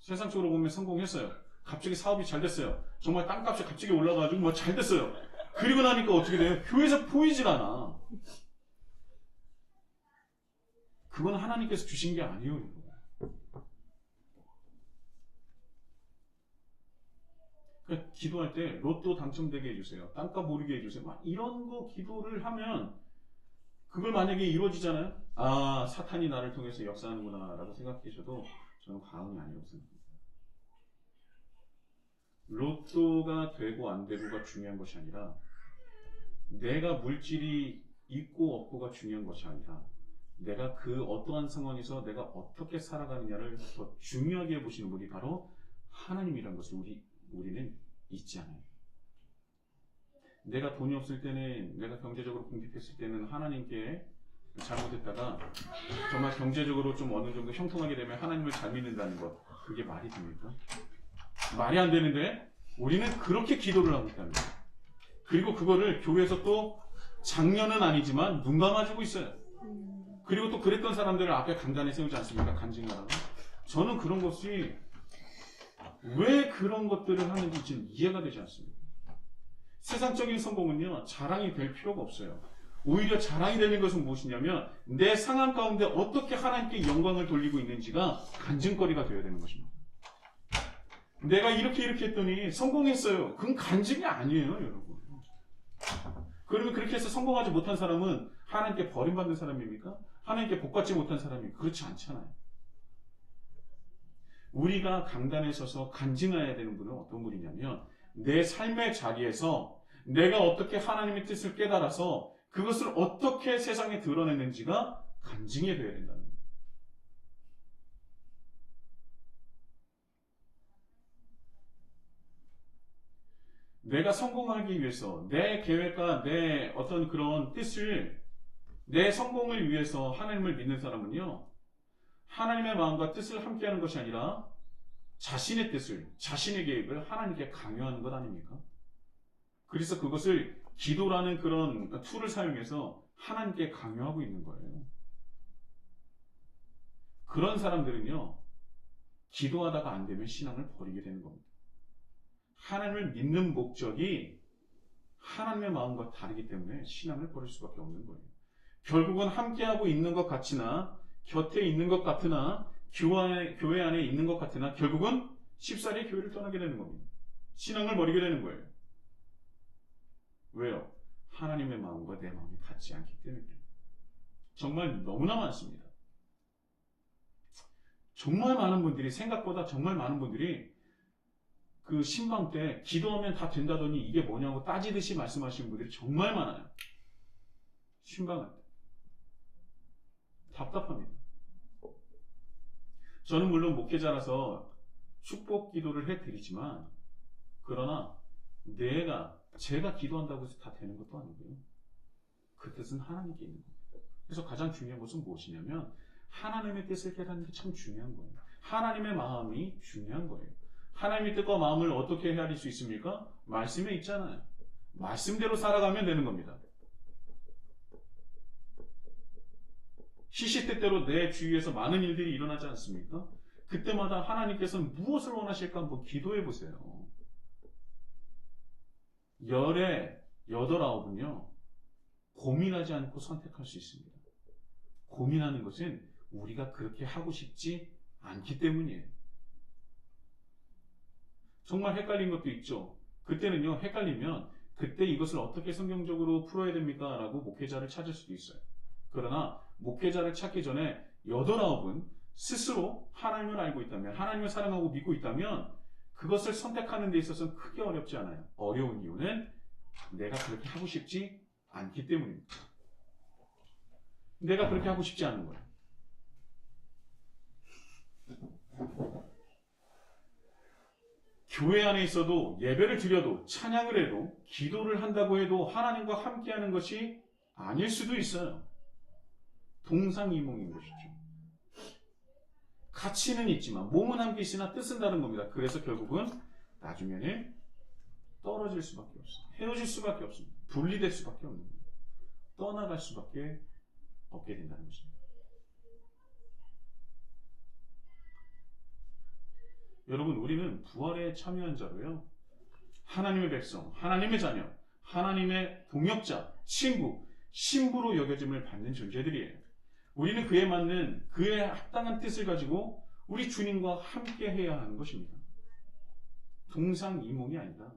세상적으로 보면 성공했어요. 갑자기 사업이 잘 됐어요. 정말 땅값이 갑자기 올라가지고 뭐 잘 됐어요. 그리고 나니까 어떻게 돼요? 교회에서 보이질 않아. 그건 하나님께서 주신 게 아니에요. 그러니까 기도할 때 로또 당첨되게 해주세요. 땅값 오르게 해주세요. 막 이런 거 기도를 하면 그걸 만약에 이루어지잖아요. 아, 사탄이 나를 통해서 역사하는구나 라고 생각하셔도 저는 과언이 아니라고 생각합니다. 로또가 되고 안 되고가 중요한 것이 아니라 내가 물질이 있고 없고가 중요한 것이 아니라 내가 그 어떠한 상황에서 내가 어떻게 살아가느냐를 더 중요하게 보시는 분이 바로 하나님이라는 것을 우리는 잊지 않아요. 내가 돈이 없을 때는, 내가 경제적으로 궁핍했을 때는 하나님께 잘못했다가 정말 경제적으로 좀 어느 정도 형통하게 되면 하나님을 잘 믿는다는 것, 그게 말이 됩니까? 말이 안 되는데 우리는 그렇게 기도를 하고 있다는 거예요. 그리고 그거를 교회에서 또 작년은 아니지만 눈 감아주고 있어요. 그리고 또 그랬던 사람들을 앞에 강단에 세우지 않습니까? 간증하라고. 저는 그런 것이 왜 그런 것들을 하는지 지금 이해가 되지 않습니다. 세상적인 성공은요, 자랑이 될 필요가 없어요. 오히려 자랑이 되는 것은 무엇이냐면 내 상황 가운데 어떻게 하나님께 영광을 돌리고 있는지가 간증거리가 되어야 되는 것입니다. 내가 이렇게 했더니 성공했어요. 그건 간증이 아니에요, 여러분. 그러면 그렇게 해서 성공하지 못한 사람은 하나님께 버림받는 사람입니까? 하나님께 복받지 못한 사람입니까? 그렇지 않잖아요. 우리가 강단에 서서 간증해야 되는 분은 어떤 분이냐면 내 삶의 자리에서 내가 어떻게 하나님의 뜻을 깨달아서 그것을 어떻게 세상에 드러냈는지가 간증이 되어야 된다는 거예요. 내가 성공하기 위해서 내 계획과 내 어떤 그런 뜻을, 내 성공을 위해서 하나님을 믿는 사람은요, 하나님의 마음과 뜻을 함께하는 것이 아니라 자신의 뜻을, 자신의 계획을 하나님께 강요하는 것 아닙니까? 그래서 그것을 기도라는 그런 툴을 사용해서 하나님께 강요하고 있는 거예요. 그런 사람들은요, 기도하다가 안 되면 신앙을 버리게 되는 겁니다. 하나님을 믿는 목적이 하나님의 마음과 다르기 때문에 신앙을 버릴 수밖에 없는 거예요. 결국은 함께하고 있는 것 같으나, 곁에 있는 것 같으나, 교회 안에 있는 것 같으나 결국은 쉽사리 교회를 떠나게 되는 겁니다. 신앙을 버리게 되는 거예요. 왜요? 하나님의 마음과 내 마음이 같지 않기 때문이에요. 정말 너무나 많습니다. 정말 많은 분들이, 생각보다 정말 많은 분들이 그 신방 때 기도하면 다 된다더니 이게 뭐냐고 따지듯이 말씀하시는 분들이 정말 많아요. 신방할 때. 답답합니다. 저는 물론 목회자라서 축복 기도를 해드리지만, 그러나 제가 기도한다고 해서 다 되는 것도 아니고요. 그 뜻은 하나님께 있는 겁니다. 그래서 가장 중요한 것은 무엇이냐면 하나님의 뜻을 깨닫는 게 참 중요한 거예요. 하나님의 마음이 중요한 거예요. 하나님의 뜻과 마음을 어떻게 헤아릴 수 있습니까? 말씀에 있잖아요. 말씀대로 살아가면 되는 겁니다. 시시때때로 내 주위에서 많은 일들이 일어나지 않습니까? 그때마다 하나님께서는 무엇을 원하실까 한번 기도해 보세요. 열에 8, 9은요 고민하지 않고 선택할 수 있습니다. 고민하는 것은 우리가 그렇게 하고 싶지 않기 때문이에요. 정말 헷갈린 것도 있죠. 그때는요, 헷갈리면 그때 이것을 어떻게 성경적으로 풀어야 됩니까? 라고 목회자를 찾을 수도 있어요. 그러나 목회자를 찾기 전에 8, 9은 스스로 하나님을 알고 있다면, 하나님을 사랑하고 믿고 있다면 그것을 선택하는 데 있어서는 크게 어렵지 않아요. 어려운 이유는 내가 그렇게 하고 싶지 않기 때문입니다. 내가 그렇게 하고 싶지 않은 거예요. 교회 안에 있어도, 예배를 드려도, 찬양을 해도, 기도를 한다고 해도 하나님과 함께하는 것이 아닐 수도 있어요. 동상이몽인 것이죠. 가치는 있지만 몸은 함께 있으나 뜻은 다른 겁니다. 그래서 결국은 나중에는 떨어질 수밖에 없어요. 헤어질 수밖에 없습니다. 분리될 수밖에 없는 겁니다. 떠나갈 수밖에 없게 된다는 것입니다. 여러분, 우리는 부활에 참여한 자로요, 하나님의 백성, 하나님의 자녀, 하나님의 동역자, 친구, 신부로 여겨짐을 받는 존재들이에요. 우리는 그에 맞는, 그에 합당한 뜻을 가지고 우리 주님과 함께 해야 하는 것입니다. 동상이몽이 아니라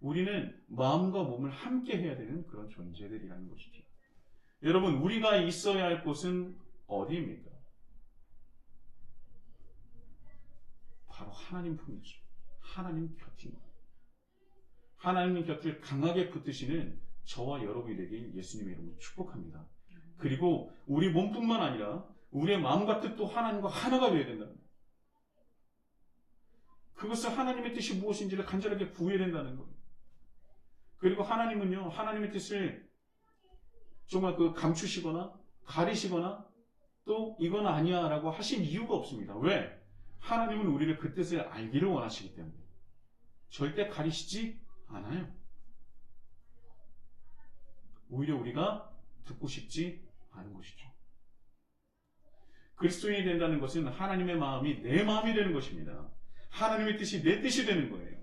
우리는 마음과 몸을 함께 해야 되는 그런 존재들이라는 것이죠. 여러분, 우리가 있어야 할 곳은 어디입니까? 바로 하나님 품이죠. 하나님 곁입니다. 하나님 곁을 강하게 붙드시는 저와 여러분이 되길 예수님의 이름으로 축복합니다. 그리고 우리 몸뿐만 아니라 우리의 마음과 뜻도 하나님과 하나가 되어야 된다는 거예요. 그것을 하나님의 뜻이 무엇인지를 간절하게 구해야 된다는 거예요. 그리고 하나님은요, 하나님의 뜻을 정말 감추시거나 가리시거나 또 이건 아니야 라고 하신 이유가 없습니다. 왜? 하나님은 우리를 그 뜻을 알기를 원하시기 때문에 절대 가리시지 않아요. 오히려 우리가 듣고 싶지 않은 것이죠. 그리스도인이 된다는 것은 하나님의 마음이 내 마음이 되는 것입니다. 하나님의 뜻이 내 뜻이 되는 거예요.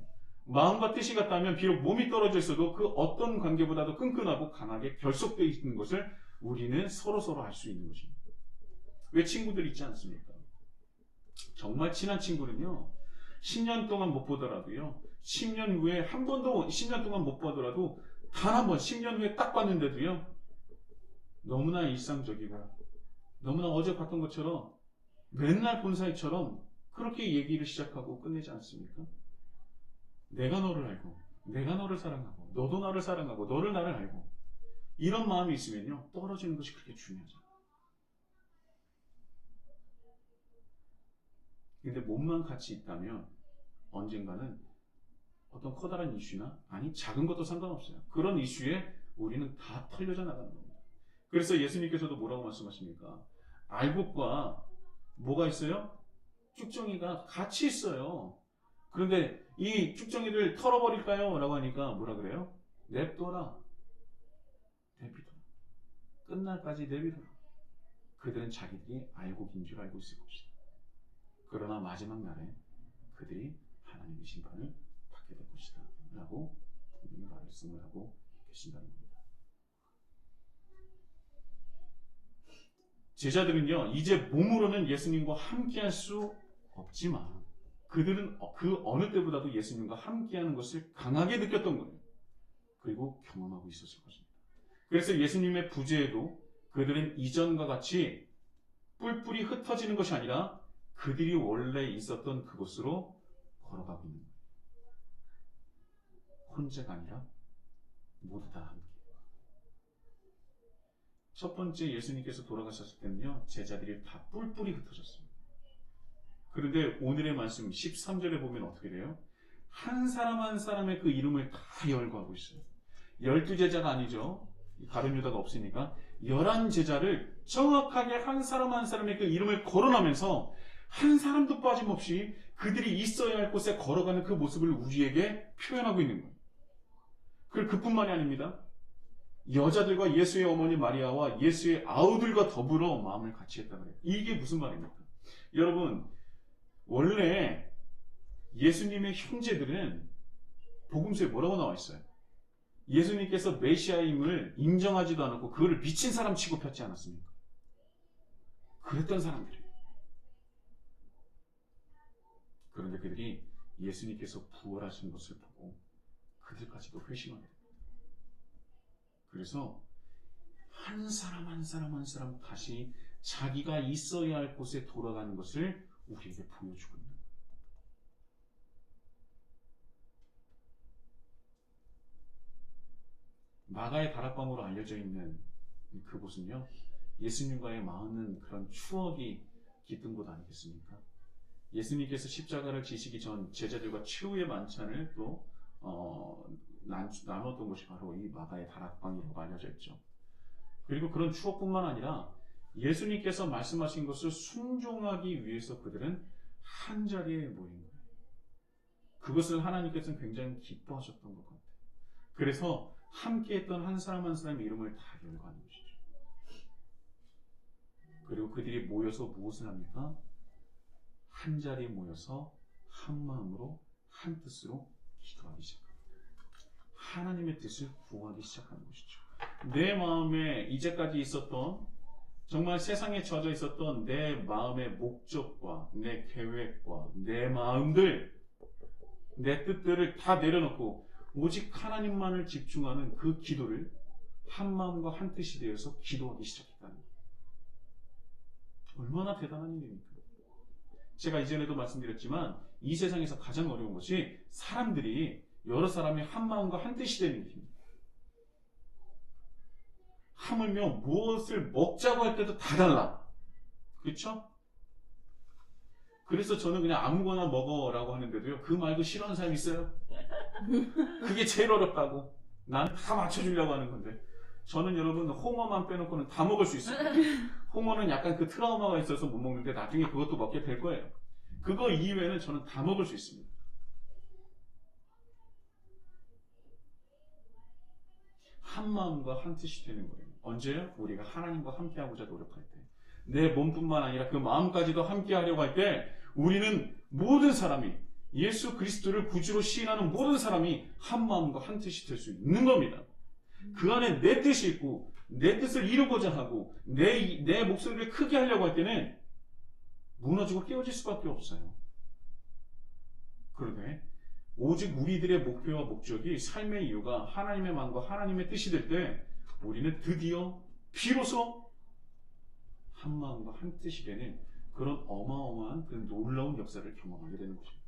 마음과 뜻이 같다면 비록 몸이 떨어져 있어도 그 어떤 관계보다도 끈끈하고 강하게 결속되어 있는 것을 우리는 서로서로 알 수 있는 것입니다. 왜 친구들 있지 않습니까? 정말 친한 친구는요, 10년 동안 못 보더라도요, 10년 후에 한 번도, 10년 동안 못 보더라도 단 한 번, 10년 후에 딱 봤는데도요, 너무나 일상적이고 너무나 어제 봤던 것처럼 맨날 본 사이처럼 그렇게 얘기를 시작하고 끝내지 않습니까? 내가 너를 알고, 내가 너를 사랑하고, 너도 나를 사랑하고, 너를 나를 알고, 이런 마음이 있으면요, 떨어지는 것이 그렇게 중요하죠. 근데 몸만 같이 있다면 언젠가는 어떤 커다란 이슈나, 아니 작은 것도 상관없어요. 그런 이슈에 우리는 다 털려져 나가는 겁니다. 그래서 예수님께서도 뭐라고 말씀하십니까? 알곡과 뭐가 있어요? 쭉정이가 같이 있어요. 그런데 이 쭉정이를 털어버릴까요? 라고 하니까 뭐라 그래요? 냅둬라. 내비둬라. 끝날까지 내비둬라. 그들은 자기들이 알곡인 줄 알고 있을 것이다. 그러나 마지막 날에 그들이 하나님의 심판을 받게 그렇게 될 것이다 라고 분명히 말씀을 하고 계신다는 겁니다. 제자들은요, 이제 몸으로는 예수님과 함께할 수 없지만 그들은 그 어느 때보다도 예수님과 함께하는 것을 강하게 느꼈던 거예요. 그리고 경험하고 있었을 것입니다. 그래서 예수님의 부재에도 그들은 이전과 같이 뿔뿔이 흩어지는 것이 아니라 그들이 원래 있었던 그곳으로 걸어가고 있는 거예요. 혼자가 아니라 모두 다 함께. 첫 번째 예수님께서 돌아가셨을 때는요, 제자들이 다 뿔뿔이 흩어졌습니다. 그런데 오늘의 말씀 13절에 보면 어떻게 돼요? 한 사람 한 사람의 그 이름을 다 열거하고 있어요. 12제자가 아니죠. 가룟 유다가 없으니까 11제자를 정확하게 한 사람 한 사람의 그 이름을 거론하면서 한 사람도 빠짐없이 그들이 있어야 할 곳에 걸어가는 그 모습을 우리에게 표현하고 있는 거예요. 그뿐만이 아닙니다. 여자들과 예수의 어머니 마리아와 예수의 아우들과 더불어 마음을 같이 했다고 해요. 이게 무슨 말입니까? 여러분, 원래 예수님의 형제들은 복음서에 뭐라고 나와 있어요? 예수님께서 메시아임을 인정하지도 않았고 그거를 미친 사람 취급하지 않았습니까? 그랬던 사람들이에요. 그런데 그들이 예수님께서 부활하신 것을 보고 그들까지도 회심하게 됩니다. 그래서 한 사람 한 사람 한 사람 다시 자기가 있어야 할 곳에 돌아가는 것을 우리에게 보여주고 있는 거예요. 마가의 다락방으로 알려져 있는 그곳은요, 예수님과의 많은 그런 추억이 깃든 곳 아니겠습니까? 예수님께서 십자가를 지시기 전 제자들과 최후의 만찬을 또 나눴던 곳이 바로 이 마가의 다락방이라고 알려져 있죠. 그리고 그런 추억뿐만 아니라 예수님께서 말씀하신 것을 순종하기 위해서 그들은 한 자리에 모인 거예요. 그것을 하나님께서는 굉장히 기뻐하셨던 것 같아요. 그래서 함께했던 한 사람 한 사람의 이름을 다 열거하는 것이죠. 그리고 그들이 모여서 무엇을 합니까? 한 자리에 모여서 한 마음으로 한 뜻으로 기도하기 시작합니다. 하나님의 뜻을 구하기 시작하는 것이죠. 내 마음에 이제까지 있었던, 정말 세상에 젖어 있었던 내 마음의 목적과 내 계획과 내 마음들, 내 뜻들을 다 내려놓고 오직 하나님만을 집중하는 그 기도를 한 마음과 한 뜻이 되어서 기도하기 시작했다는 거예요. 얼마나 대단한 일입니까? 제가 이전에도 말씀드렸지만 이 세상에서 가장 어려운 것이 사람들이, 여러 사람이 한 마음과 한 뜻이 되는 일입니다. 하물며 무엇을 먹자고 할 때도 다 달라. 그렇죠? 그래서 저는 그냥 아무거나 먹어라고 하는데도요, 그 말도 싫어하는 사람이 있어요. 그게 제일 어렵다고. 나는 다 맞춰주려고 하는 건데. 저는 여러분 홍어만 빼놓고는 다 먹을 수 있어요. 홍어는 약간 그 트라우마가 있어서 못 먹는데 나중에 그것도 먹게 될 거예요. 그거 이외에는 저는 다 먹을 수 있습니다. 한 마음과 한 뜻이 되는 거예요. 언제요? 우리가 하나님과 함께하고자 노력할 때. 내 몸뿐만 아니라 그 마음까지도 함께하려고 할 때 우리는 모든 사람이, 예수 그리스도를 구주로 시인하는 모든 사람이 한 마음과 한 뜻이 될 수 있는 겁니다. 그 안에 내 뜻이 있고 내 뜻을 이루고자 하고 내 목소리를 크게 하려고 할 때는 무너지고 깨어질 수밖에 없어요. 그런데 오직 우리들의 목표와 목적이, 삶의 이유가 하나님의 마음과 하나님의 뜻이 될 때 우리는 드디어 비로소 한 마음과 한 뜻이 되는 그런 어마어마한 그 놀라운 역사를 경험하게 되는 것입니다.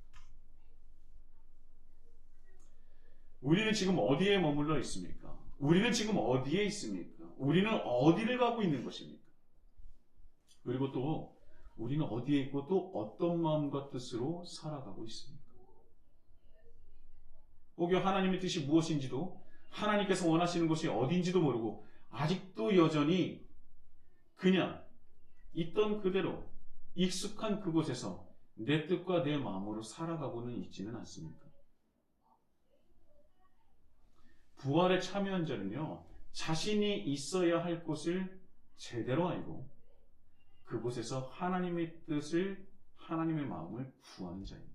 우리는 지금 어디에 머물러 있습니까? 우리는 지금 어디에 있습니까? 우리는 어디를 가고 있는 것입니까? 그리고 또 우리는 어디에 있고 또 어떤 마음과 뜻으로 살아가고 있습니까? 혹여 하나님의 뜻이 무엇인지도, 하나님께서 원하시는 것이 어딘지도 모르고 아직도 여전히 그냥 있던 그대로 익숙한 그곳에서 내 뜻과 내 마음으로 살아가고는 있지는 않습니까? 부활에 참여한 자는요, 자신이 있어야 할 곳을 제대로 알고 그곳에서 하나님의 뜻을, 하나님의 마음을 구하는 자입니다.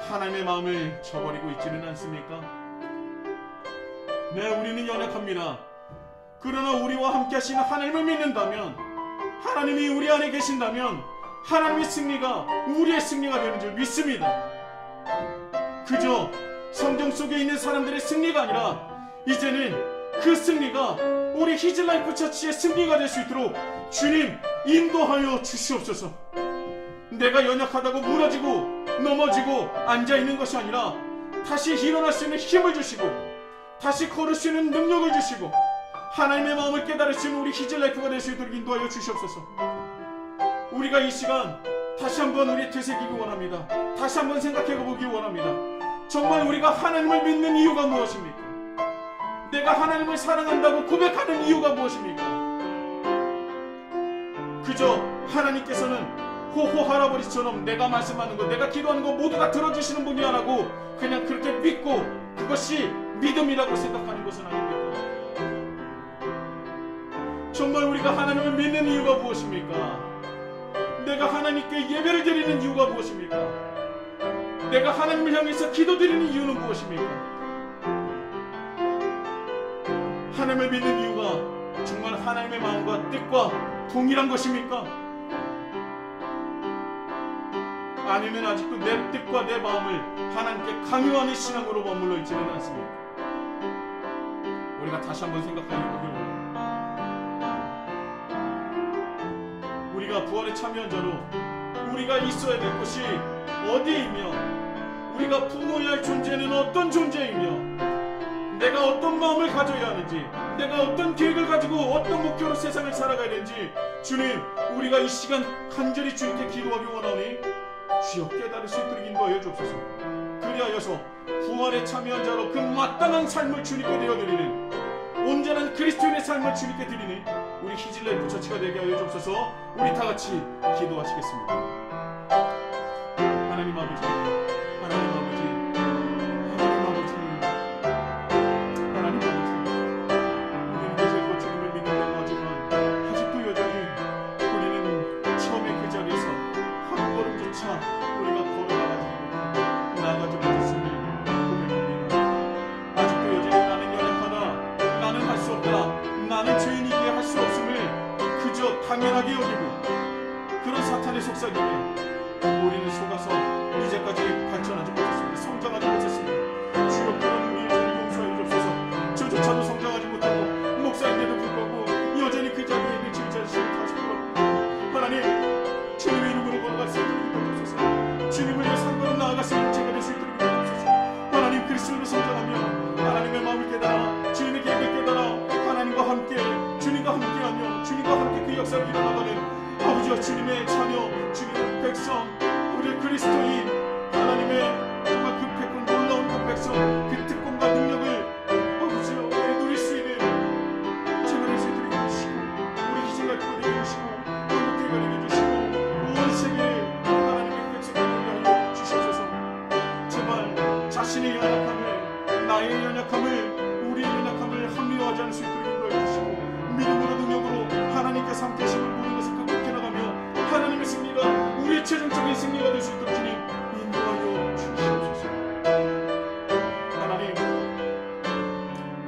하나님의 마음을 저버리고 있지는 않습니까? 네, 우리는 연약합니다. 그러나 우리와 함께 하시는 하나님을 믿는다면, 하나님이 우리 안에 계신다면 하나님의 승리가 우리의 승리가 되는 줄 믿습니다. 그저 성경 속에 있는 사람들의 승리가 아니라 이제는 그 승리가 우리 히즐라이프 처치의 승리가 될 수 있도록 주님 인도하여 주시옵소서. 내가 연약하다고 무너지고 넘어지고 앉아있는 것이 아니라 다시 일어날 수 있는 힘을 주시고 다시 걸을 수 있는 능력을 주시고 하나님의 마음을 깨달을 수 있는 우리 히즐라이프가 될 수 있도록 인도하여 주시옵소서. 우리가 이 시간 다시 한번 우리 되새기기 원합니다. 다시 한번 생각해보기 원합니다. 정말 우리가 하나님을 믿는 이유가 무엇입니까? 내가 하나님을 사랑한다고 고백하는 이유가 무엇입니까? 그저 하나님께서는 호호 할아버지처럼 내가 말씀하는 거, 내가 기도하는 거 모두 다 들어주시는 분이야라고 그냥 그렇게 믿고 그것이 믿음이라고 생각하는 것은 아닙니까? 정말 우리가 하나님을 믿는 이유가 무엇입니까? 내가 하나님께 예배를 드리는 이유가 무엇입니까? 내가 하나님을 향해서 기도드리는 이유는 무엇입니까? 하나님을 믿는 이유가 정말 하나님의 마음과 뜻과 동일한 것입니까? 아니면 아직도 내 뜻과 내 마음을 하나님께 강요하는 신앙으로 머물러 있지는 않습니까? 우리가 다시 한번 생각해 보기로 우리가 부활에 참여한 자로 우리가 있어야 될 것이 어디이며 우리가 부모해야 할 존재는 어떤 존재이며 내가 어떤 마음을 가져야 하는지 내가 어떤 계획을 가지고 어떤 목표로 세상을 살아가야 되는지 주님 우리가 이 시간 간절히 주님께 기도하기 원하오니 주여 깨달을 수 있도록 인도하여 주옵소서. 그리하여서 부활에 참여한 자로 그 마땅한 삶을 주님께 내어드리는 온전한 그리스도인의 삶을 주님께 드리는 우리 히즐라이프 처치가 되게 하여 주옵소서. 우리 다같이 기도하시겠습니다. 하나님 아버지, 하나님 아버지, 하나님 아버지, 하나님 아버지, 우리는 이제 주님을 믿는다고 하지만 아직도 여전히 우리는 처음에 그 자리에서 한 걸음조차 우리가 나아가지 못했음을 고백합니다. 아직도 여전히 나는 연약하다, 나는 할 수 없다, 나는 죄인이기에 할 수 없음을 그저 당연하게 여기고 그런 사탄의 속삭임에 우리는 속아서 이제까지 발전하지 못했습니다. 성장하지 못했습니다. 주여 그런 우리의 죄를 용서해 주옵소서. 저조차도 성장하지 못하고 목사인데도 불구하고 여전히 그 자리에 있는 제 자신을 다시 돌아보고 하나님 주님의 이름으로 걸어갈 수 있도록 인도하옵소서. 주님을 위해 한 걸음 나아갈 수 있는 제가 될 수 있도록 인도하옵소서. 하나님 그리스도로 성장하며 하나님의 마음을 깨달아 주님의 계획을 깨달아 하나님과 함께 주님과 함께하며 주님과 함께 그 역사를 이뤄나가는 아버지와 주님의 자녀 주님의 백성 우리 그리스도인 하나님의 정말 그 백성 놀라운 그 백성 그 특권과 능력을 아버지여 누릴 수 있는 제가 될 수 있도록 해주시고 우리 히즐라이프가 되게 해주시고 한국교회가 되게 해주시고 온 세계 하나님의 백성들을 되게 하여 주시옵소서. 제발 자신의 연약함을 나의 연약함을 우리의 연약함을 합리화하지 않을 수 있도록 인도해 주시고 믿음으로 능력으로 하나님께서 함께 하심을 모든 것을 극복해 나가며 하나님의 승리가 우리의 최종적인 승리가 될 수 있도록 주님 인도하여 주시옵소서. 하나님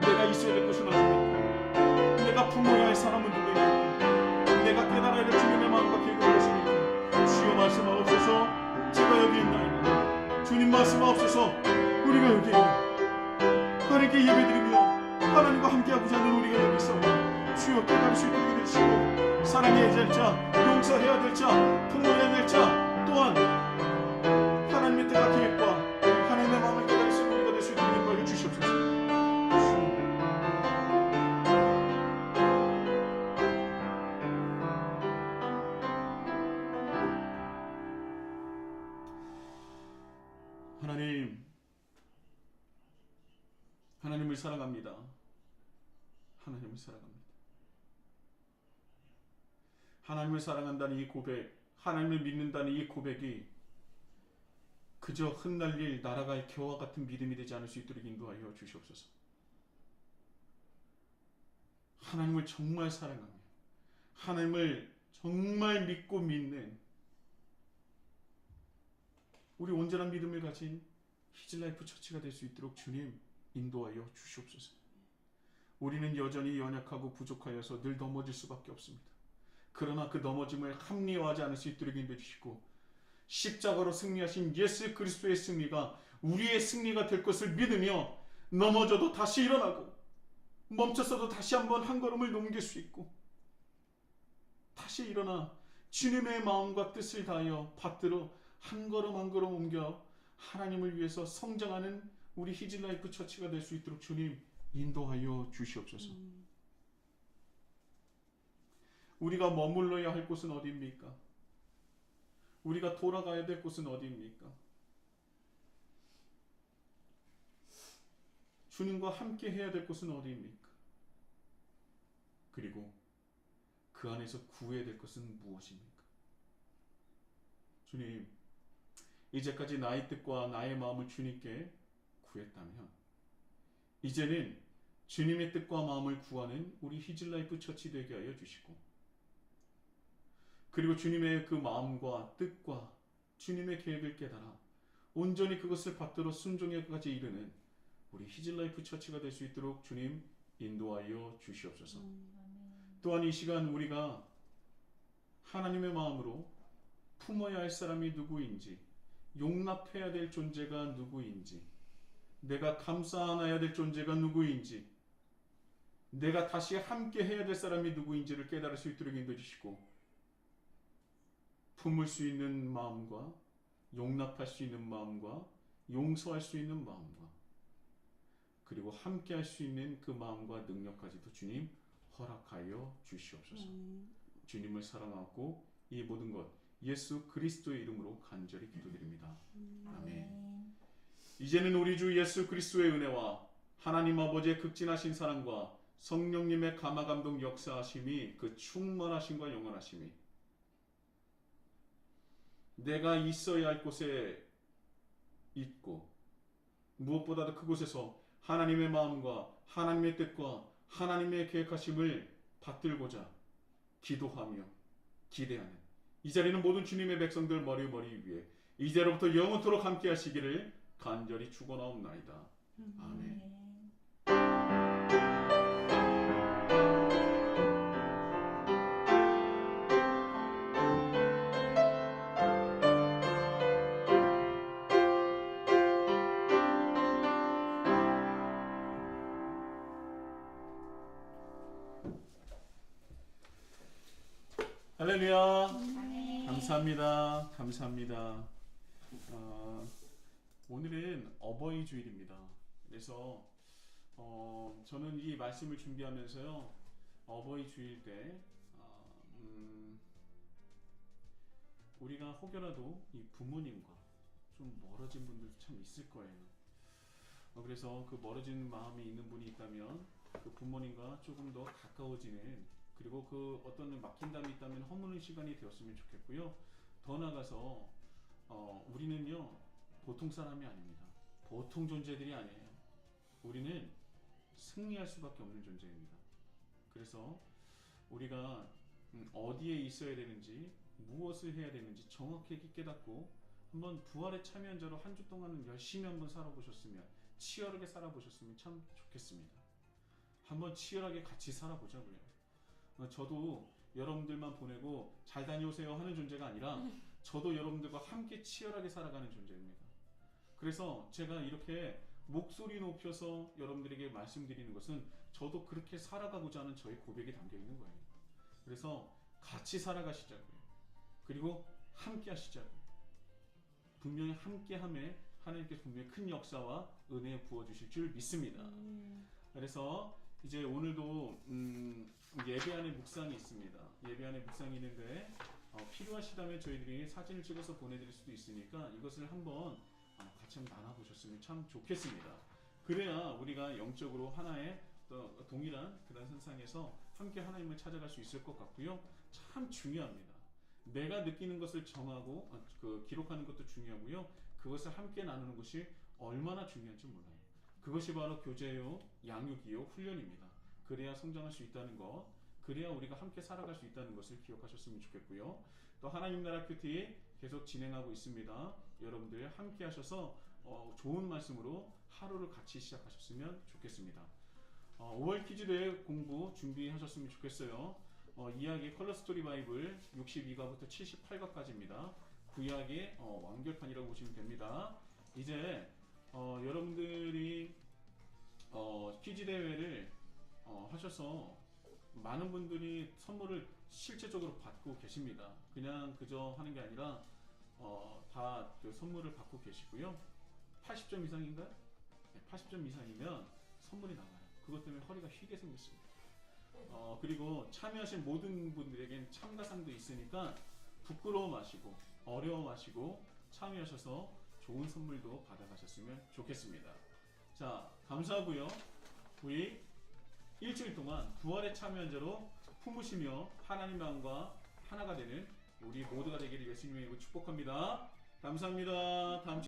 내가 있어야 될 것은 어디입니까? 내가 품어야 할 사람은 누구입니까? 내가 깨달아야 될 주님의 마음과 계획을 무엇입니까? 주여 말씀하옵소서. 제가 여기 있나이다. 주님 말씀하옵소서. 우리가 여기 있나이다. 하나님께 예배드리며 하나님과 함께하고자 하는 우리가 여기 있어 주여 깨달을 수 있도록 해주시고 사랑해야 될 자, 용서해야 될 자, 부모해야 될 자 또한 하나님의 뜻과 계획과 하나님의 마음을 깨달을 수 있는 우리가 될 수 있도록 인도하여 주시옵소서. 하나님을 사랑합니다. 하나님을 사랑합니다. 하나님을 사랑한다는 이 고백, 하나님을 믿는다는 이 고백이 그저 흩날릴 날아갈 겨와 같은 믿음이 되지 않을 수 있도록 인도하여 주시옵소서. 하나님을 정말 사랑하며 하나님을 정말 믿고 믿는 우리 온전한 믿음을 가진 히즐라이프 처치가 될 수 있도록 주님 인도하여 주시옵소서. 우리는 여전히 연약하고 부족하여서 늘 넘어질 수밖에 없습니다. 그러나 그 넘어짐을 합리화하지 않을 수 있도록 인도해 주시고 십자가로 승리하신 예수 그리스도의 승리가 우리의 승리가 될 것을 믿으며 넘어져도 다시 일어나고 멈췄어도 다시 한번 한 걸음을 넘길 수 있고 다시 일어나 주님의 마음과 뜻을 다하여 받들어 한 걸음 한 걸음 옮겨 하나님을 위해서 성장하는 우리 히즐라이프 처치가 될 수 있도록 주님 인도하여 주시옵소서. 우리가 머물러야 할 곳은 어디입니까? 우리가 돌아가야 될 곳은 어디입니까? 주님과 함께 해야 될 곳은 어디입니까? 그리고 그 안에서 구해야 될 것은 무엇입니까? 주님, 이제까지 나의 뜻과 나의 마음을 주님께 구했다면 이제는 주님의 뜻과 마음을 구하는 우리 히즐라이프 처치 되게 하여 주시고 그리고 주님의 그 마음과 뜻과 주님의 계획을 깨달아 온전히 그것을 받들어 순종에까지 이르는 우리 히즐라이프 처치가 될 수 있도록 주님 인도하여 주시옵소서. 또한 이 시간 우리가 하나님의 마음으로 품어야 할 사람이 누구인지, 용납해야 될 존재가 누구인지, 내가 감싸 안아야 될 존재가 누구인지, 내가 다시 함께 해야 될 사람이 누구인지를 깨달을 수 있도록 인도해 주시고 품을 수 있는 마음과 용납할 수 있는 마음과 용서할 수 있는 마음과 그리고 함께 할 수 있는 그 마음과 능력까지도 주님 허락하여 주시옵소서. 주님을 사랑하고 이 모든 것 예수 그리스도의 이름으로 간절히 기도드립니다. 아멘. 이제는 우리 주 예수 그리스도의 은혜와 하나님 아버지의 극진하신 사랑과 성령님의 감화감동 역사하심이 그 충만하심과 영원하심이 내가 있어야 할 곳에 있고 무엇보다도 그곳에서 하나님의 마음과 하나님의 뜻과 하나님의 계획하심을 받들고자 기도하며 기대하는 이 자리는 모든 주님의 백성들 머리 위에 이제로부터 영원토록 함께 하시기를 간절히 축원하옵나이다. 아멘. 할렐루야. 감사합니다. 감사합니다. 오늘은 어버이 주일입니다. 그래서 저는 이 말씀을 준비하면서요 어버이 주일 때 우리가 혹여라도 이 부모님과 좀 멀어진 분들도 참 있을 거예요. 그래서 그 멀어진 마음이 있는 분이 있다면 그 부모님과 조금 더 가까워지는 그리고 그 어떤 막힌담이 있다면 허무는 시간이 되었으면 좋겠고요. 더 나아가서 우리는요 보통 사람이 아닙니다. 보통 존재들이 아니에요. 우리는 승리할 수밖에 없는 존재입니다. 그래서 우리가 어디에 있어야 되는지 무엇을 해야 되는지 정확하게 깨닫고 한번 부활에 참여한 자로 한 주 동안은 열심히 한번 살아보셨으면 치열하게 살아보셨으면 참 좋겠습니다. 한번 치열하게 같이 살아보자고요. 저도 여러분들만 보내고 잘 다녀오세요 하는 존재가 아니라 저도 여러분들과 함께 치열하게 살아가는 존재입니다. 그래서 제가 이렇게 목소리 높여서 여러분들에게 말씀드리는 것은 저도 그렇게 살아가고자 하는 저의 고백이 담겨 있는 거예요. 그래서 같이 살아가시자고요. 그리고 함께 하시자고요. 분명히 함께함에 하나님께서 분명히 큰 역사와 은혜 부어주실 줄 믿습니다. 그래서 이제 오늘도 예배안의 묵상이 있습니다. 예배안의 묵상이 있는데 필요하시다면 저희들이 사진을 찍어서 보내드릴 수도 있으니까 이것을 한번 같이 한번 나눠보셨으면 참 좋겠습니다. 그래야 우리가 영적으로 하나의 동일한 그런 선상에서 함께 하나님을 찾아갈 수 있을 것 같고요. 참 중요합니다. 내가 느끼는 것을 정하고 기록하는 것도 중요하고요. 그것을 함께 나누는 것이 얼마나 중요한지 몰라요. 그것이 바로 교제요, 양육이요, 훈련입니다. 그래야 성장할 수 있다는 것, 그래야 우리가 함께 살아갈 수 있다는 것을 기억하셨으면 좋겠고요. 또 하나님 나라 큐티 계속 진행하고 있습니다. 여러분들 함께 하셔서 좋은 말씀으로 하루를 같이 시작하셨으면 좋겠습니다. 5월 퀴즈대회 공부 준비하셨으면 좋겠어요. 이야기 컬러 스토리 바이블 62가부터 78가까지입니다. 구약의 완결판이라고 보시면 됩니다. 이제 여러분들이 퀴즈 대회를 하셔서 많은 분들이 선물을 실제적으로 받고 계십니다. 그냥 그저 하는 게 아니라 다 그 선물을 받고 계시고요. 80점 이상인가요? 네, 80점 이상이면 선물이 나와요. 그것 때문에 허리가 휘게 생겼습니다. 그리고 참여하신 모든 분들에겐 참가상도 있으니까 부끄러워 마시고 어려워 마시고 참여하셔서 좋은 선물도 받아가셨으면 좋겠습니다. 자, 감사하고요. 우리 일주일 동안 부활에 참여한 자로 품으시며 하나님 마음과 하나가 되는 우리 모두가 되기를 예수님의 이름으로 축복합니다. 감사합니다. 다음